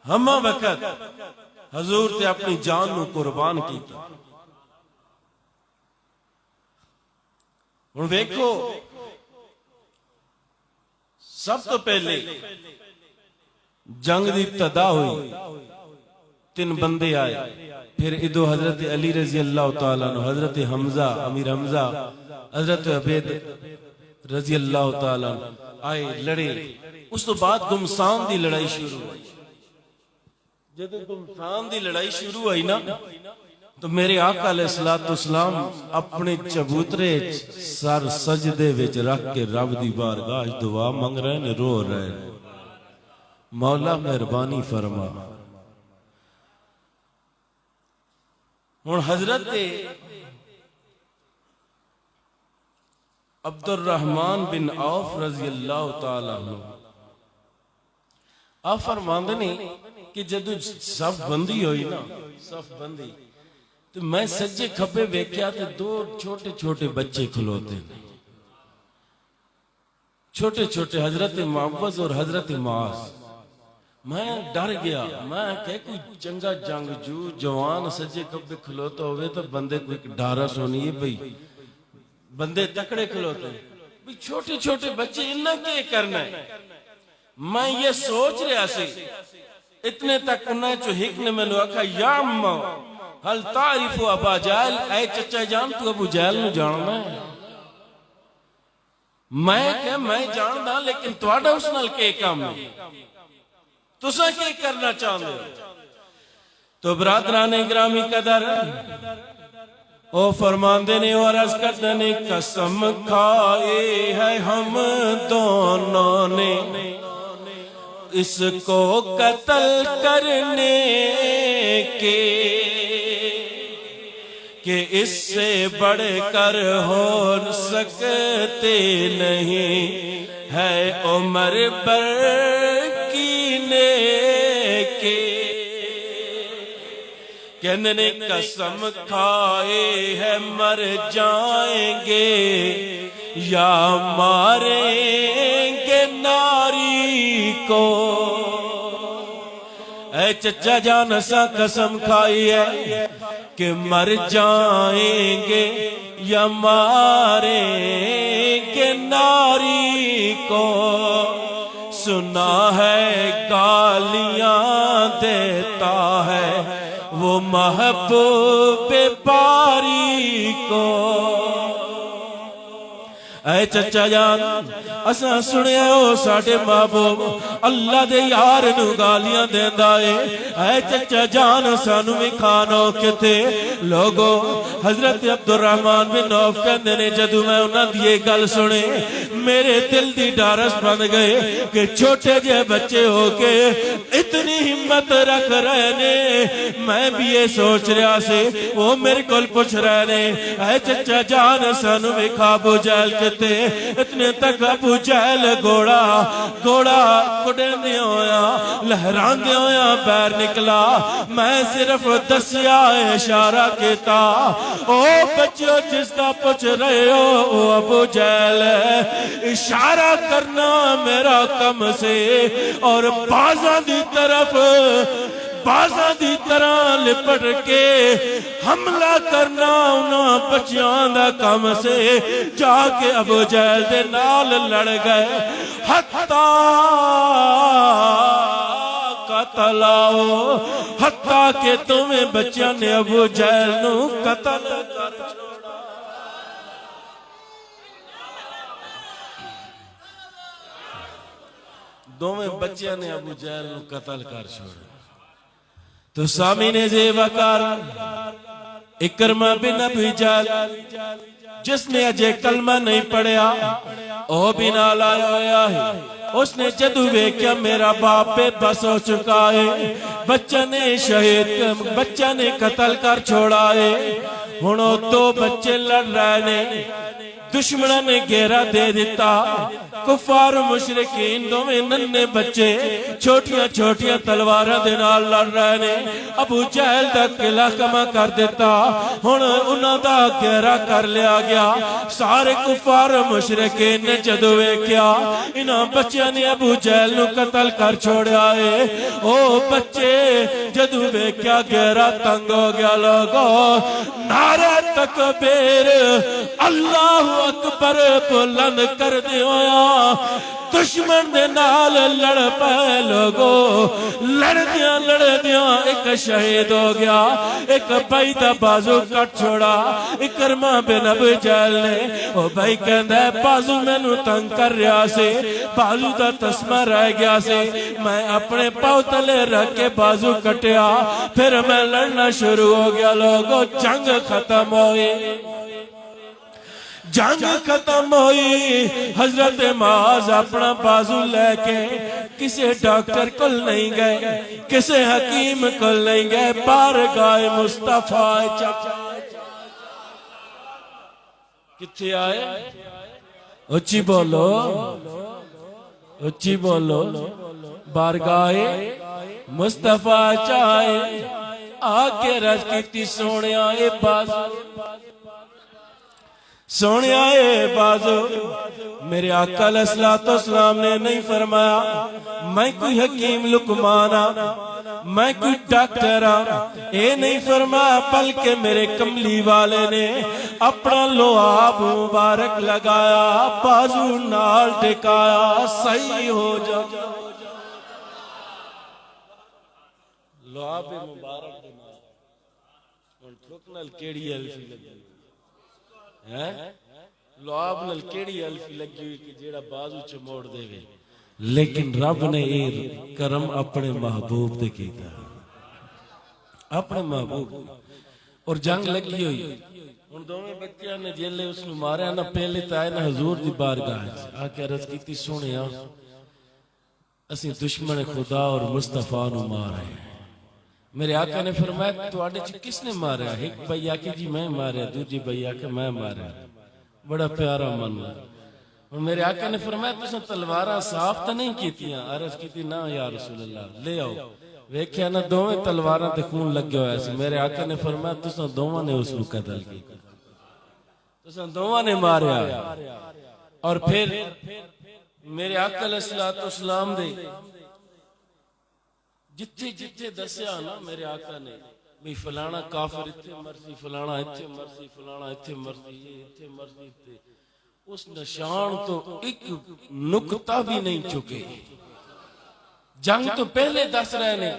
ہمہ وقت حضور تے اپنی جان نو قربان کیتا. ہن ویکھو سب تو پہلے جنگ دی ابتدا ہوئی، 3 بندے آئے. پھر ادو حضرت علی رضی اللہ تعالیٰ عنہ، حضرت حمزہ امیر حمزہ، حضرت عبید رضی اللہ تعالیٰ عنہ آئے، لڑے. اس تو بعد گمسان دی لڑائی شروع ہوئی. جب گمسان دی لڑائی شروع ہوئی نا تو میرے آقا علیہ السلام اپنے چبوترے سر سجدے وچ رکھ کے رب دی بارگاہ دعا مانگ رہے ہیں، رو رہے ہیں، مولا مہربانی فرما. ہن حضرت عبد الرحمن بن عوف رضی اللہ تعالیٰ عنہ آپ فرماندے نے کہ جدو صف بندی ہوئی نا، صف بندی تو میں سجے کھپے ویکھیا تے 2 چھوٹے چھوٹے بچے کھلوتے ہیں، چھوٹے چھوٹے، حضرت معوذ اور حضرت معاذ. میں ڈر گیا، میں کہ کوئی چنگا جنگجو جوان سجے کبے کھلوتا ہوئے تو بندے کوئی ڈارا سونی ہے بھئی، بندے تکڑے کھلوتے ہیں، چھوٹے چھوٹے بچے انہاں کے کرنا ہے۔ میں یہ سوچ رہا سی اتنے تک انہیں جو ہک نے میں نے کہا یا اماں حل تعریف ابا جہل، اے چچا جان تو ابو جہل نو جاننا ہے؟ میں جاندا لیکن تواڈا اس نال کے کام ہے، تساں کی کرنا چاہندے ہو؟ تو برادران گرامی قدر او فرماندے نے اور عرض کردے نے قسم کھائے ہے ہم دونوں نے اس کو قتل کرنے کے، کہ اس سے بڑھ کر ہو سکتے نہیں ہے عمر بر کینے کے۔ کہنے نے قسم کھائے ہے مر جائیں گے یا ماریں گے ناری کو۔ اے چچا جان اسا قسم کھائی ہے کہ مر جائیں گے یا ماریں گے ناری کو۔ سنا ہے گالیاں دیتا ہے وہ محبوب باری کو۔ اے چچا جان اساں سنیا ہو ساڈے محبوب اللہ دے یار نو گالیاں دیندا اے۔ اے چچا جان سانو بھی کھانو کتے لوگو۔ حضرت عبدالرحمن بن عوف کہندے نے جدوں میں انہاں دی یہ گل سنے میرے دل دی ڈارس بن گئے کہ چھوٹے جے بچے ہو کے اتنی ہمت رکھ رہے نے۔ میں بھی یہ سوچ رہا سے وہ میرے کول پوچھ رہے نے اے چچا جان سانو بھی کھا ابو جہل کے اتنے تک ابو جہل گوڑا کڑیں دے ہویا لہران دے ہویا بیر نکلا۔ میں صرف دسیا اشارہ کیتا او بچوں جس کا پوچھ رہے ہو او ابو جہل ہے، اشارہ کرنا میرا کم سے اور بازاں دی طرف بازاں دی طرح لپٹ کے حملہ کرنا انہاں بچیاں دا کم سے۔ جا کے ابو جہل دے نال لڑ گئے حتیٰ قتل آؤ، حتیٰ کہ تمہیں بچیاں نے ابو جہل نو قتل کر چھوڑا۔ دوویں بچیاں نے ابو جہل نو قتل کر چھوڑا۔ تو سامعین زیبکار اکرمہ بن ابی جہل جس نے اجے کلمہ نہیں پڑھیا او بھی نال آیا ہویا ہے۔ اس نے جدو ویکھیا میرا باپ بے بس ہو چکا ہے، بچہ نے شہید بچہ نے قتل کر چھوڑا ہے۔ ہنو دو بچے لڑ رہے نے، دشمنہ نے گھیرا دے دیتا، کفار و مشرکین دو میں ننے بچے چھوٹیاں چھوٹیاں تلوارہ دے نال لڑ رہے نے۔ ابو جہل دا قلعہ کما کر دیتا، ہن انہاں دا گھیرا کر لیا گیا۔ سارے کفار و مشرکین نے جدو ویکھیا انہاں بچیاں نے ابو جہل نو قتل کر چھوڑیا ہے۔ او بچے جدو ویکھیا گھیرا تنگ ہو گیا، لوگو نعرہ تکبیر اللہ اکبر بلند کر دے ہویا دشمن دے نال لڑ پے لوگو۔ لڑ دیاں ایک شہید ہو گیا، ایک بھائی دا بازو کٹ چھوڑا۔ اکرمہ بن ابی جہل نے او بھائی کہندا ہے بازو میں نو تنگ کر رہا سے، بازو دا تسمہ رہ گیا سے، میں اپنے پاؤں تلے رکھ کے بازو کٹیا، پھر میں لڑنا شروع ہو گیا۔ لوگو جنگ ختم ہوئی، جنگ ختم ہوئی۔ حضرت معاذ اپنا بازو لے کے کسی ڈاکٹر کل نہیں گئے، کسی حکیم کل نہیں گئے، بارگاہ مصطفیٰ کتھے آئے؟ اچھی بولو، اچھی بولو، بارگاہ مصطفیٰ چاہے آکے رج کیتی سونے آئے بازو۔ سونے آئے بازو میرے آقا علیہ الصلوۃ والسلام نے نہیں فرمایا میں کوئی حکیم لقمانا میں کوئی ڈاکٹر اے نہیں فرمایا، بلکہ میرے کملی والے نے اپنا لعاب مبارک لگایا، بازو نال ٹکایا، صحیح ہو جا۔ لعاب مبارک دے نال ہن ٹھوک نال کیڑی الفی لگی ہے، لعاب نال کیڑی الفی لگی ہوئی کہ جیڑا بازو چ موڑ دے وے، لیکن رب نے یہ کرم اپنے محبوب دے کیتا، اپنے محبوب، اور جنگ لگی ہوئی ہن دوویں بچیاں نے جیلے اس نو ماریا نا، پہلے تے آئے نا حضور دی بارگاہ آ کے عرض کیتی سونیا اسی دشمن خدا اور مصطفیٰ نو مارے۔ میرے آقا نے فرمایا تواڈے چ کس نے ماریا؟ ایک بھائی آکے جی میں ماریا، دوجی بھائی آکے میں ماریا۔ بڑا پیارا من ہے۔ میرے آقا نے فرمایا تساں تلواراں صاف تے نہیں کیتیاں؟ عرض کیتی نا یا رسول اللہ، لے آؤ۔ ویکھیا نا دوویں تلواراں تے خون لگیا ہویا سی۔ میرے آقا نے فرمایا تساں دوواں نے اس نو قتل کیتا، تساں دوواں نے ماریا۔ اور پھر میرے آقا علیہ الصلوۃ والسلام دے جتھے جتھے دسیا نا میرے آقا نے بھی فلانا کافر اتھے مرسی، فلانا اتھے مرسی، فلانا اتھے مرسی، یہ اتھے مرسی تے، اس نشان تو ایک نکتہ بھی نہیں چکے۔ جنگ تو پہلے دس رہے نے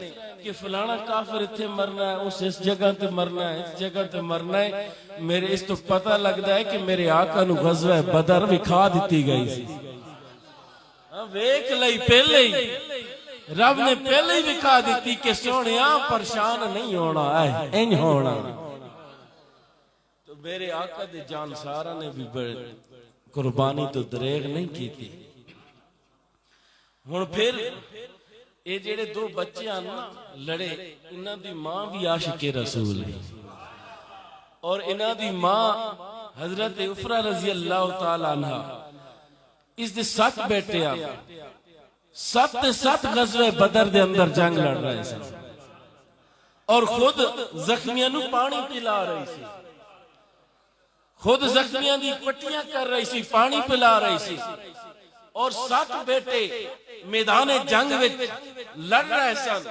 کہ فلانا کافر اتھے مرنا ہے، اس جگہ تے مرنا ہے، اس جگہ تے مرنا ہے۔ میرے اس تو پتہ لگتا ہے کہ میرے آقا نو غزوہ بدر وکھا دیتی گئی سی، ویکھ لئی پہلے ہی، رب نے پہلے ہی وکھا دیتی کہ سونیا پریشان نہیں ہونا ہے، انج ہونا۔ تو میرے آقا دے جانسارا نے بھی بڑے قربانی تو دریغ نہیں کی تھی۔ ہن پھر یہ جڑے دو بچے ہیں نا لڑے، انہاں دی ماں بھی عاشق رسول ہے، اور انہاں دی ماں حضرت عفرہ رضی اللہ تعالی عنہ، اس دے 7 بیٹے ہیں، 7 غزوہ بدر دے اندر جنگ لڑ رہے ہیں، اور خود زخمیاں نو پانی پلا رہی سی، خود زخمیاں دی پٹیاں کر رہی سی، پانی پلا رہی سی، اور 7 بیٹے میدان جنگ وچ لڑ رہے سن۔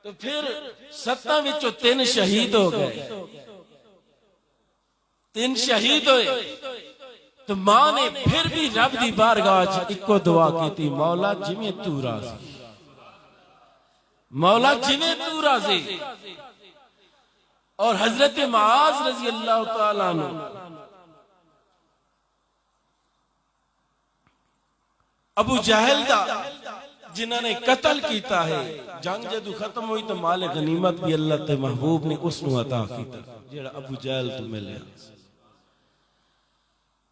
تو پھر 7 وچوں 3 شہید ہو گئے، 3 شہید ہوئے۔ تو ماں نے پھر بھی رب دی بارگاہ وچ اکو دعا کیتی، مولا جویں تو راضی، مولا جویں تو راضی۔ اور حضرت معاذ رضی اللہ تعالیٰ عنہ ابو جہل دا جنہوں نے قتل کیتا ہے، جنگ جدو ختم ہوئی تو مال غنیمت بھی اللہ تے محبوب نے اس نو عطا کیتا، جیڑا ابو جہل تو ملیا۔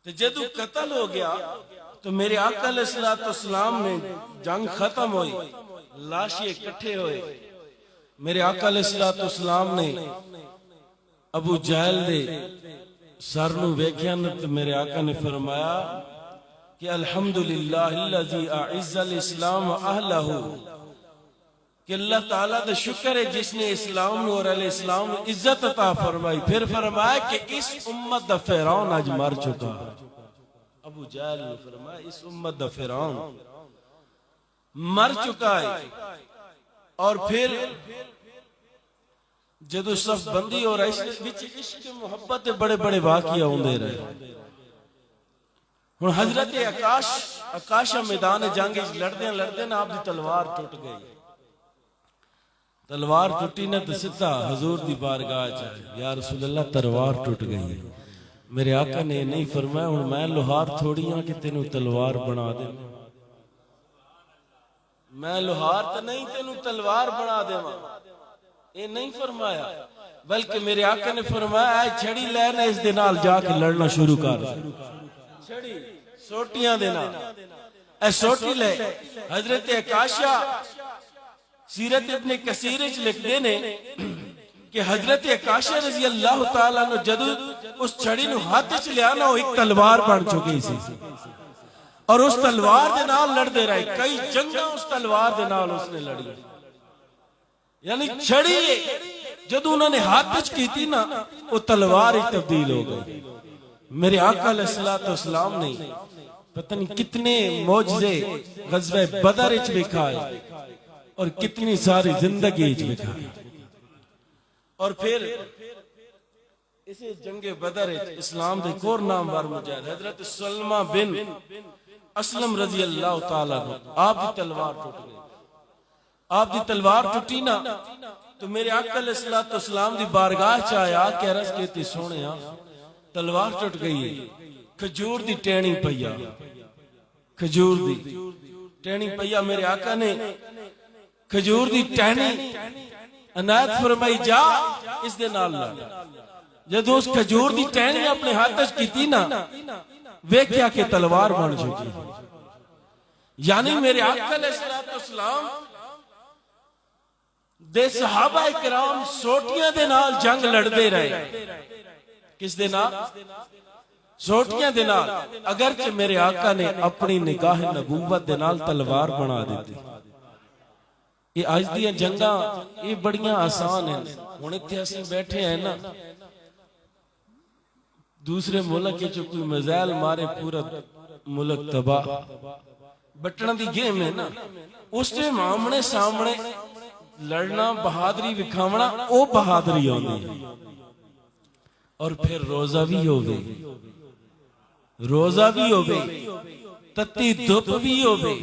تو جدو قتل ہو گیا تو میرے آقا علیہ الصلوۃ والسلام نے جنگ ختم ہوئی، لاشیں اکٹھے ہوئے، میرے آقا علیہ الصلوۃ والسلام نے ابو جہل دے سر نو ویکھیا نا تو میرے آقا نے فرمایا کہ الحمدللہ الذی اعز الاسلام واہلہ، کہ اللہ تعالیٰ دا شکر ہے جس نے اسلام اور علیہ السلام عزت عطا فرمائی۔ پھر فرمایا کہ اس امت دا فرعون آج مر چکا، ابو جہل نے فرمایا اس امت دا فرعون مر چکا ہے۔ اور پھر جدو صف بندی اور عشق محبت بڑے بڑے واقعہ ہوندے رہے۔ ہن حضرت عکاشہ میدان جنگ لڑدے لڑدے نا آپ دی تلوار ٹوٹ گئی، تلوار ٹوٹی نہ تو ستا حضور دی بارگاہ جائے، یا رسول اللہ تلوار ٹوٹ گئی۔ میرے آقا نے نہیں فرمایا ہن میں لوہار تھوڑی ہاں کہ تینوں تلوار بنا دے، میں لوہار تو نہیں تینوں تلوار بنا دے، یہ نہیں فرمایا، بلکہ میرے آقا نے فرمایا اے چھڑی لے نہ اس دے نال جا کے لڑنا شروع کر، چھڑی سوٹیاں دے نال اے سوٹی لے۔ حضرت عکاشہ سیرت ابن کثیر وچ لکھدے نے کہ حضرت عکاشہ رضی اللہ تعالیٰ عنہ جدو اس چھڑی نو ہاتھ وچ لیا نا وہ ایک تلوار بن چکی سی، اور اس تلوار دے نال لڑدے رہے، کئی جنگاں اس تلوار دے نال اس نے لڑی۔ یعنی چھڑی جدو انہوں نے ہاتھ وچ کیتی نا وہ تلوار ہی تبدیل ہو گئی، میرے آقا علیہ الصلوۃ والسلام نے پتہ نہیں کتنے معجزے غزوہ بدر وچ دکھائے اور کتنی ساری زندگی وچ دکھائے. اور پھر اسی جنگ بدر وچ اسلام دے ایک اور نامور مجاہد حضرت سلمہ بن اسلم رضی اللہ تعالیٰ عنہ، آپ دی تلوار ٹوٹ گئی. آپ دی تلوار ٹوٹی نا تو میرے آقا علیہ الصلوۃ والسلام دی بارگاہ چ آیا کہ عرض کیتی سونیا تلوار ٹوٹ گئی ہے، کھجور دی ٹہنی پیا، کھجور دی ٹہنی پیا. میرے آقا نے کھجور دی ٹہنی عنایت فرمائی جا اس دے نال لا. جدو اس کھجور دی ٹہنی اپنے ہاتھ وچ کیتی نا ویکھیا کہ تلوار بن چکی. یعنی میرے آقا علیہ الصلوۃ والسلام دے صحابہ کرام سوٹیاں دے نال جنگ لڑدے رہے. کس دے نال؟ سوٹیاں دے نال. اگرچہ میرے آقا نے اپنی نگاہ نبوت دے نال تلوار بنا دیتی. یہ آج دی جنگاں یہ بڑیاں آسان ہیں. ہن ایتھے اسی بیٹھے ہیں نا دوسرے ملک کے جو کوئی میزائل مارے پورا ملک تباہ. بٹن دی گیم ہے نا اس ٹائم آمنے سامنے لڑنا بہادری وکھاونا او بہادری ہوندی ہے. اور پھر روزہ بھی ہووے، روزہ بھی ہووے، تتی دھوپ بھی ہووے،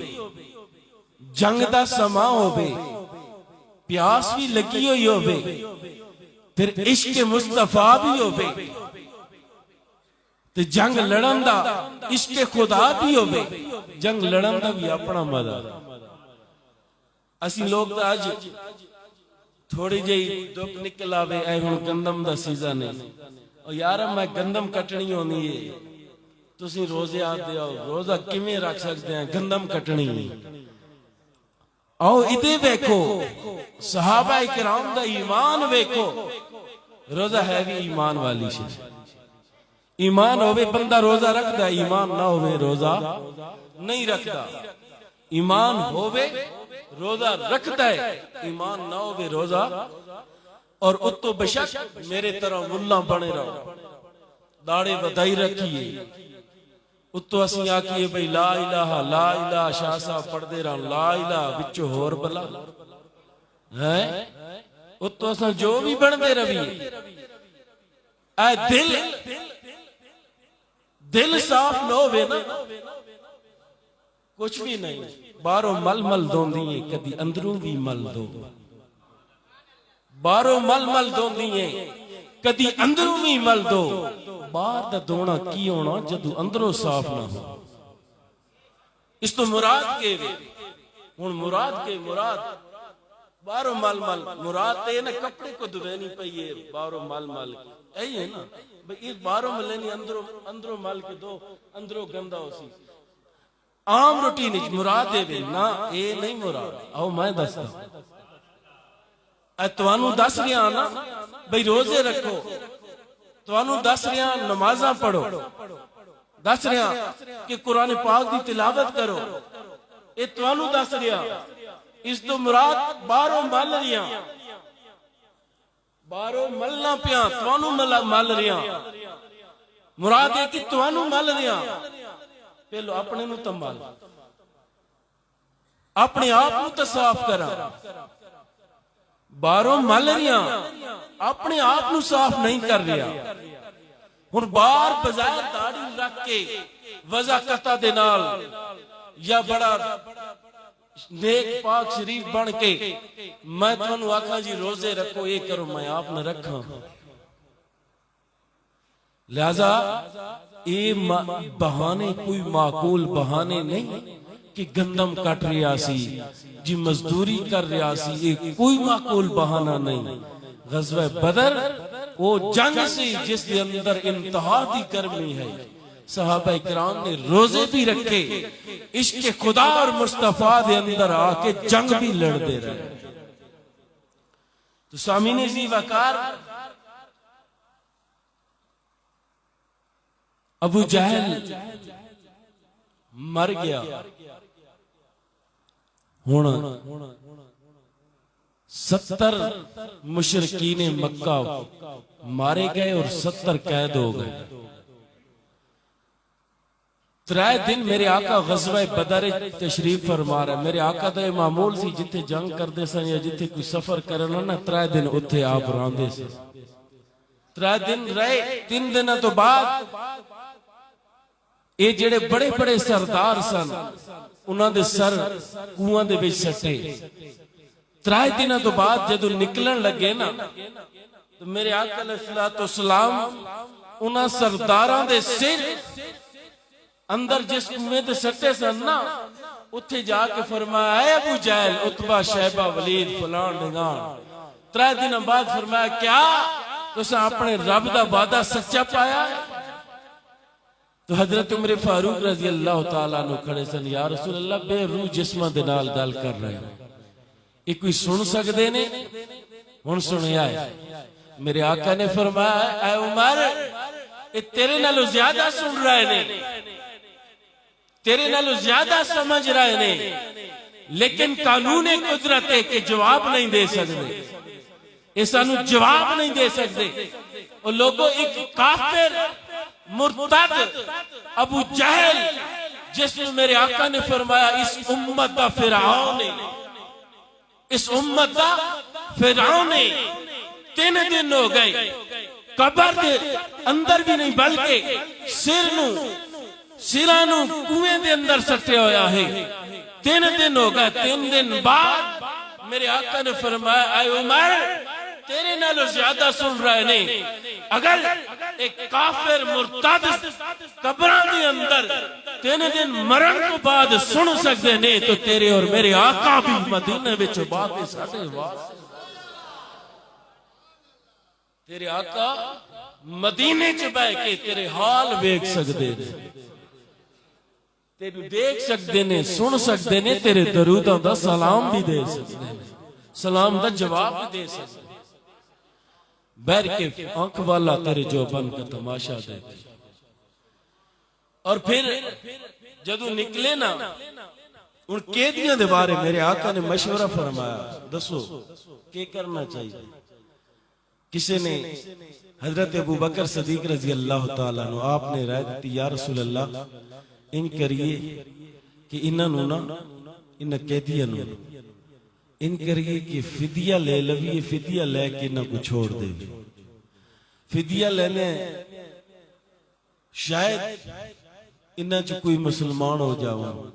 جنگ دا سما ہووے، پیاس بھی لگی ہوئی ہووے، پھر عشق مصطفیٰ بھی ہووے، تے جنگ لڑن دا عشق خدا بھی ہووے. جنگ لڑن دا بھی اپنا مزہ. اسی لوگ دا اج تھوڑی جئی دھوپ نکل آوے اے ہن گندم دا سیزن ہے اور یار میں گندم کٹنی ہونی ہے تسی روزے آتے آؤ روزہ کیویں رکھ سکتے ہیں گندم کٹنی ہے. آؤ ادے ویکھو صحابہ کرام دا ایمان ویکھو. روزہ ہے بھی ایمان والی شے. ایمان ہوئے بندہ روزہ رکھدا، ایمان نہ ہوئے روزہ نہیں رکھدا. ایمان ہوئے روزہ رکھتا ہے، ایمان نہ ہوئے روزہ. اور اتو بشک میرے طرح ملہ بنے رہو داڑے بدائی رکھیے. اتو اسی آکیے بھئی لا الہ لا الہ شاہ صاحب پڑھ دے رہا لا الہ بچو ہور بلا ہے. اتو اسی جو بھی بن دے روی اے دل صاف نہ ہوئے نا کچھ بھی نہیں. بارو مل مل دون دیئے کدی اندروں بھی مل دو. بارو مل مل دون دیئے کدی اندروں بھی مل دو. باہر دا دونا کی ہونا جدو اندروں صاف نہ ہو. اس تو مراد کے ہن مراد کے مراد بارو مل مل مراد تے نا کپڑے کو دوینی پئیے بارو مل مل ایہی ہے نا بھئی بارو ملینی اندروں مل کے دو اندروں گندہ ہو سی. عام روٹی نہیں مراد دے بھی نا اے نہیں مراد. آؤ میں دستا اے توانو دس رہا نا بھئی روزے رکھو توانو دس رہا نمازاں پڑھو دس رہا کہ قرآن پاک دی تلاوت کرو اے توانو دس رہا. اس تو مراد بارو مل رہا بارو ملنا پیاں توانو مل رہا. مراد ہے کہ توانو مل رہا پہلو اپنے نو تنبال اپنے آپ نو تصاف کرا. بارو مل رہا اپنے آپ نو صاف نہیں کر رہا. ہن بار بظاہر داڑھی رکھ کے وضاقتہ دے نال یا بڑا نیک پاک شریف بن کے میں تھانو آکھاں جی روزے رکھو یہ کرو میں آپ نہ رکھاں. لہذا یہ بہانے کوئی معقول بہانے نہیں کہ گندم کٹ رہا سی جی مزدوری کر رہا سی یہ کوئی معقول بہانہ نہیں. غزوہ بدر وہ جنگ سی جس کے اندر انتہا دی گرمی ہے. صحابہ کرام نے روزے بھی رکھے عشق خدا اور مصطفیٰ دے اندر آ کے جنگ بھی لڑ دے رہے. تو سامعین ذی وقار ابو جہل مر گیا. ہن 70 مشرکین مکہ مارے گئے اور 70 قید ہو گئے. ترائے دن میرے آقا غزوہ بدر تشریف فرما رہا ہے. میرے آقا دا یہ معمول سی جتھے جنگ کردے سن یا جتھے کوئی سفر کرنا نا ترائے دن اتھے آپ راندے سے. ترائے دن رہے. 3 دن تو بعد یہ جڑے بڑے بڑے سردار سن انہاں دے سر کنواں دے وچ سٹے. ترائے دن تو بعد جدو نکلن لگے نا تو میرے آقا علیہ السلام انہاں سرداراں دے سر اندر جس کنویں تے سٹے سن نا اتھے جا کے فرمایا اے ابو جہل عتبہ شیبہ ولید فلان ڈھنگان. ترائے دن بعد فرمایا کیا تساں اپنے رب دا وعدہ سچا پایا ہے؟ تو حضرت عمر فاروق رضی اللہ تعالیٰ عنہ کھڑے سن. یا رسول اللہ بے روح جسمہ دے نال گل کر رہے ہیں یہ کوئی سن سکدے نے؟ ہن سنیا ہے. میرے آقا نے فرمایا اے عمر یہ تیرے نالوں زیادہ سن رہے نے تیرے نالوں زیادہ سمجھ رہے نے لیکن قانون قدرت ہے کہ جواب نہیں دے سکتے. اسانو جواب نہیں دے سکتے. اور لوگوں ایک کافر مرتد ابو جہل جس میں میرے آقا نے فرمایا اس امت دا فرعون ہے اس امت دا فرعون ہے. 3 دن ہو گئے قبر دے اندر بھی نہیں بلکہ سرانو کنویں دے اندر سٹے ہویا ہے. 3 دن ہو گئے. 3 دن بعد میرے آقا نے فرمایا اے عمر تیرے نالوں زیادہ سن رہے نے. اگر ایک کافر مرتد قبراں دے اندر 3 دن مرن تو بعد سن سکتے نے تو تیرے اور میرے آقا بھی مدینے وچ بات ساڈے واسطے تیرے آقا مدینے چ بیٹھ کے تیرے حال ویکھ سکدے نے تینو دیکھ سکدے نے سن سکدے نے تیرے دروداں دا سلام بھی دے سکدے نے سلام دا جواب بھی دے سکدے نے. بہر کے آنکھ والا تیرے جو بن کا تماشا دیکھے. اور پھر جدو نکلے نا ان قیدیاں دے بارے میرے آقا نے مشورہ فرمایا دسو کیا کرنا چاہیے. کسی نے حضرت ابو بکر صدیق رضی اللہ تعالیٰ عنہ آپ نے رائے دیتی یا رسول اللہ ان کریے کہ انہوں نا ان قیدیاں ان کریے کہ فدیہ لے لویے فدیہ لے کے انہوں کو چھوڑ دے. فدیہ لینے شاید انہوں چ کوئی مسلمان ہو جاؤں.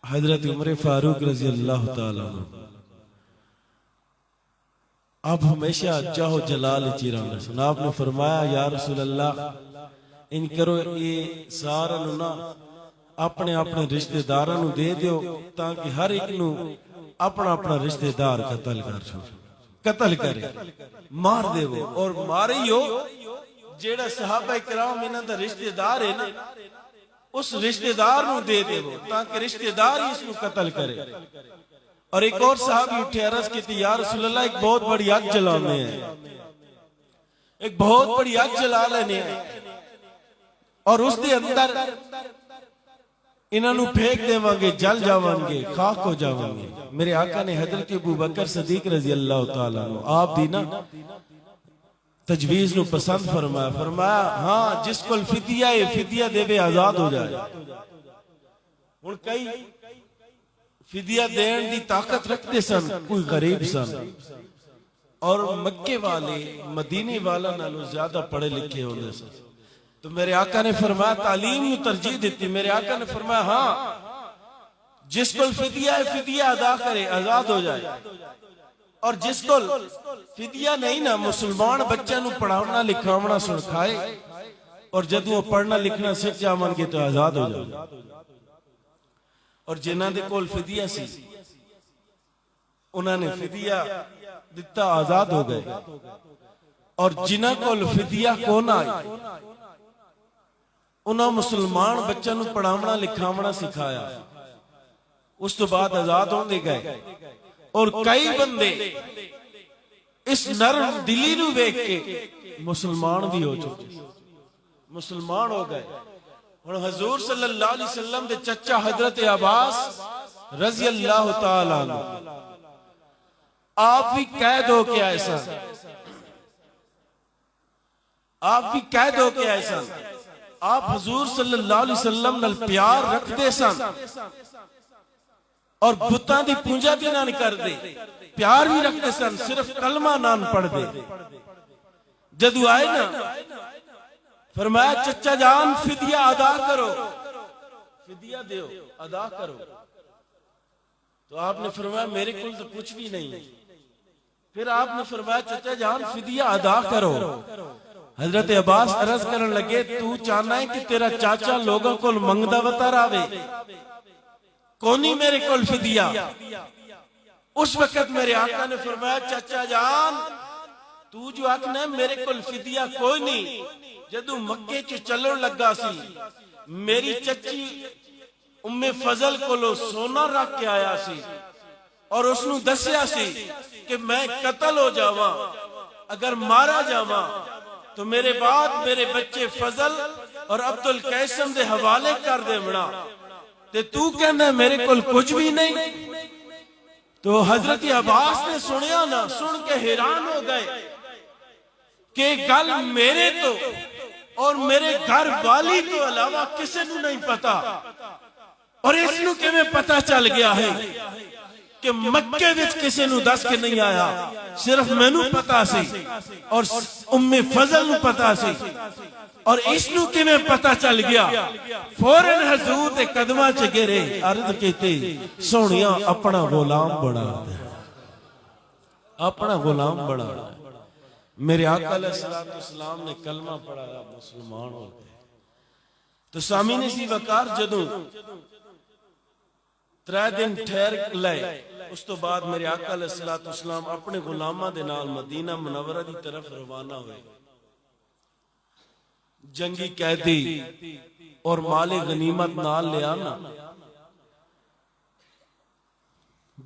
حضرت عمر فاروق رضی اللہ تعالیٰ عنہ آپ ہمیشہ چاہو جلال چیران رسول. آپ نے فرمایا یا رسول اللہ ان کرو یہ سارا نا اپنے اپنے رشتہ داروں دے دیو تاکہ ہر ایک نو اپنا اپنا رشتہ دار قتل کرے مار دے وہ اور مارے ہو جیڑا صحابہ کرام انہاں دا رشتہ دار ہے نا اس رشتہ دار نو دے دے وہ تاکہ رشتہ دار ہی اس نو قتل کرے. اور ایک اور صحابی اٹھے عرض کی تھی یا رسول اللہ ایک بہت بڑی آگ جلانے ہیں ایک بہت بڑی آگ جلا لینے ہیں اور اس دے اندر انہوں پھینک دے وانگے جل جاوانگے خاک ہو جاوانگے. میرے آقا نے حضرت ابو بکر صدیق رضی اللہ تعالیٰ عنہ آپ دی نا تجویز نو پسند فرمایا. فرمایا ہاں جس کو فدیہ ہے فدیہ دے بے آزاد ہو جائے. ان کئی فدیہ دین دی طاقت رکھتے سن کوئی غریب سن اور مکے والے مدینے والا نالو زیادہ پڑھے لکھے ہونے سن. تو میرے آقا نے فرمایا تعلیم یوں ترجیح دیتی. میرے آقا نے فرمایا ہاں جس کو فدیہ ہے فدیہ ادا کرے آزاد ہو جائے اور جس کو فدیہ نہیں نا مسلمان بچہ نو پڑھاونا لکھاونا سکھائے اور جد وہ پڑھنا لکھنا سکھ جامن کے تو آزاد ہو جائے. اور جنہاں دے کول فدیہ سی انہوں نے فدیہ دیتا آزاد ہو گئے اور جنہاں کول فدیہ کون آئی انہوں مسلمان بچہ نو پڑھاونا لکھاونا سکھایا اس تو بعد آزاد ہوندے گئے. اور کئی بندے اس نرم دلی نو دیکھ کے مسلمان بھی ہو چکے مسلمان ہو گئے. اور حضور صلی اللہ علیہ وسلم دے چچا حضرت عباس رضی اللہ تعالیٰ عنہ آپ بھی قید ہو کے آئے سن آپ بھی قید ہو کے آئے سن. آپ حضور صلی اللہ علیہ وسلم نال پیار رکھ دے سن اور بتاں دی پونجا بھی نہ کر دے پیار بھی رکھ دے سن صرف کلمہ نان پڑھ دے جدو آئے نا فرمایا چچا جان فدیہ ادا کرو فدیہ دیو ادا کرو تو آپ نے فرمایا میرے کل تو کچھ بھی نہیں پھر آپ نے فرمایا چچا جان فدیہ ادا کرو حضرت عباس عرض کرن لگے تو چاہنا ہے کہ تیرا چاچا لوگوں کو منگدہ بتا راوے کونی میرے کل فدیہ اس وقت میرے آقا نے فرمایا چچا جان تو جو آکھنا ہے میرے کل فدیہ کوئی نہیں جدو مکے چو چلن لگا سی میری چچی ام فضل کو لو سونا رکھ کے آیا سی اور اس نو دسیا سی کہ میں قتل ہو جاواں اگر مارا جاواں تو میرے بعد میرے بچے فضل اور عبد القیسم دے حوالے کر دے بنا تے تو کہنا ہے میرے کل کچھ بھی نہیں تو حضرت عباس نے سنیا نا سن کے حیران ہو گئے کہ گل میرے تو اور میرے گھر والی تو علاوہ کسی نو نہیں پتا اور اس نو کہ میں پتا چل گیا ہے کہ مکے وچ کسی نو دس کے نہیں آیا صرف میں نو پتا سی اور ام فضل نو پتا سی اور اس نو کہ میں پتا چل گیا فوراً حضور دے قدمہ چ گرے عرض کیتے سونیاں اپنا غلام بنا دے اپنا غلام بنا دے میرے آقا علیہ السلام نے کلمہ پڑھا مسلمان ہو گئے تو سامعین اسی وقار جدوں 3 دن ٹھہر لائے اس تو بعد میرے آقا علیہ السلام اپنے غلامہ دے نال مدینہ منورہ دی طرف روانہ ہوئے جنگی قیدی اور مال غنیمت نال لے آنا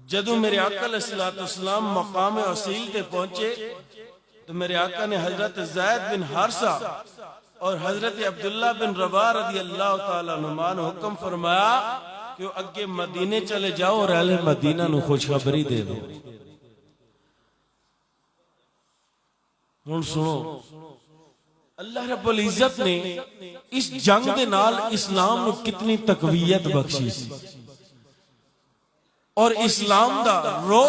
جدوں میرے آقا علیہ السلام مقام اصیل تے پہنچے تو میرے آقا نے حضرت زید بن حارثہ اور حضرت عبداللہ بن رواح رضی اللہ تعالیٰ عنہما نے حکم فرمایا کہ وہ اگے مدینے چلے جاؤ اور اہل مدینہ نو خوشخبری دے دو ہن سنو اللہ رب العزت نے اس جنگ دے نال اسلام نو کتنی تقویت بخشی سی اور اسلام دا رو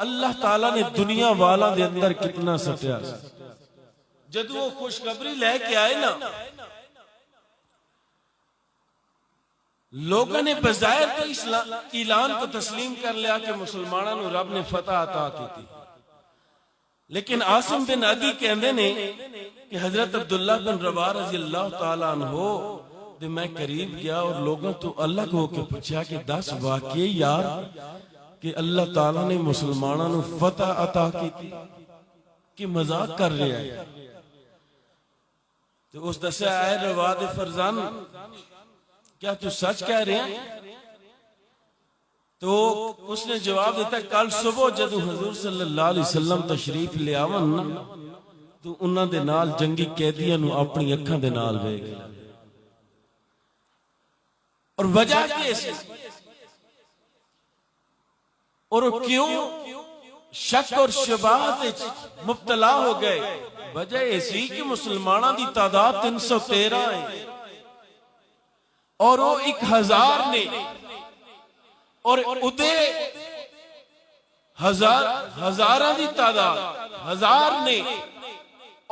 اللہ تعالیٰ نے دنیا والا دے اندر کتنا سٹیا جدو وہ خوشخبری لے کے آئے نا لوگوں نے بظاہر تو اعلان کو تسلیم کر لیا کہ مسلمانوں نے رب نے فتح عطا کی تھی لیکن عاصم بن عدی کہندے نے کہ حضرت عبداللہ بن رواح رضی اللہ تعالیٰ عنہ دے میں قریب گیا اور لوگوں تو اللہ کو کے پوچھا کہ 10 واقعی یار کہ اللہ تعالیٰ نے مسلمانوں نے فتح عطا کی تھی کہ مذاق کر رہے ہیں تو اس دسے آئے رواد فرزان کیا تو سچ کہہ رہے ہیں تو اس نے جواب دیتا کل صبح جدو حضور صلی اللہ علیہ وسلم تشریف لے آون تو انہاں دے نال جنگی قیدیاں نو اپنی اکھاں دے نال ویکھ اور وجہ کیسے اور کیوں شک اور شبہات مبتلا ہو گئے وجہ ایسی کہ مسلمانوں دی تعداد 313 ہے اور وہ 1000 نے اور ادھے ہزاراں دی تعداد 1000 نے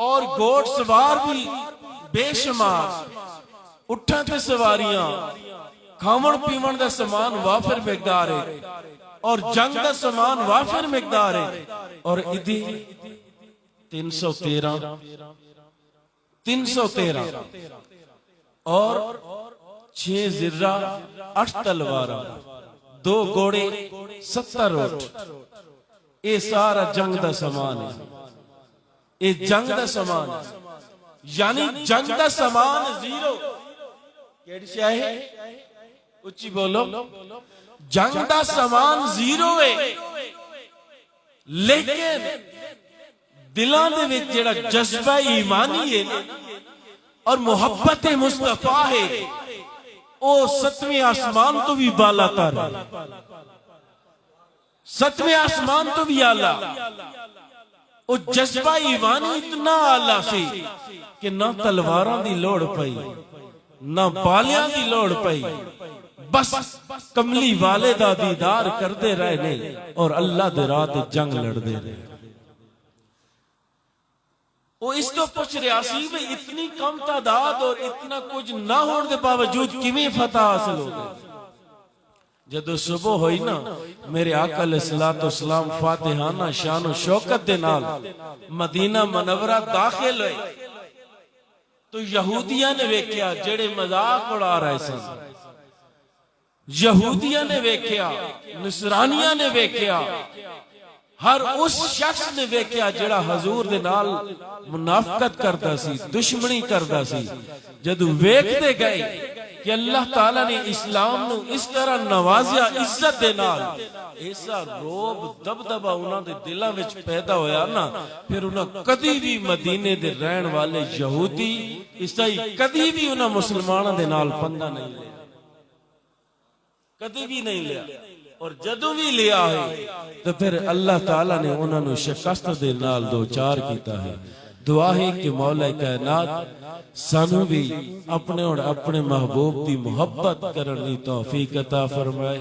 اور گھوڑ سوار بھی بے شمار اٹھاں تے سواریاں کھاون پیون دا سامان وافر مقدار ہے اور جنگ دا سامان وافر مقدار ہے اور ادھی 313 اور 6 زرہ 8 تلوارہ 2 گھوڑے 70 اونٹ اے سارا جنگ دا سامان ہے اے جنگ دا سامان ہے یعنی جنگ دا سامان زیرو کیڑی سے آئے اچھی بولو جنگ دا سامان زیرو ہے لیکن دلان دے وچ جڑا جذبہ ایمانی ہے اور محبت مصطفیٰ ہے او 7ویں آسمان تو بھی بالا تر ہے 7ویں آسمان تو بھی آلہ او جذبہ ایمانی اتنا آلہ سے کہ نہ تلواراں دی لوڑ پئی نہ بالیاں دی لوڑ پئی، بس کملی والے دا دیدار کردے رہے نے اور اللہ دے راہ تے جنگ لڑدے رہے۔ وہ اس تو پوچھ ریاسی میں اتنی کم تعداد اور اتنا کچھ نہ ہونے دے باوجود کیویں فتح حاصل ہو گئی؟ جدو صبح ہوئی نا، میرے آقا علیہ السلام فاتحانہ شان و شوکت دے نال مدینہ منورہ داخل ہوئے تو یہودیاں نے ویکھیا جڑے مذاق اڑا رہے سن، یہودیاں نے ویکھیا، نصرانیاں نے ویکھیا، ہر اس شخص نے ویکھیا جڑا حضور دے نال منافقت کردا سی، دشمنی کردا سی۔ جدو ویکھتے گئے کہ اللہ تعالیٰ نے اسلام نو اس طرح نوازیا عزت دے نال، ایسا روب دبدبا انہاں دے دلاں وچ پیدا ہویا نا، پھر انہاں کدی بھی مدینے دے رہن والے یہودی عیسائی کدی بھی انہاں مسلماناں دے نال پنگا نہیں لیا، کدی بھی نہیں لیا، اور جدو بھی لیا ہے تو پھر اللہ تعالیٰ نے انہاں نو شکست دے نال دو چار کیتا ہے۔ دعا ہے کہ مولا کائنات سانو بھی اپنے اور اپنے محبوب دی محبت کرنے توفیق عطا فرمائے۔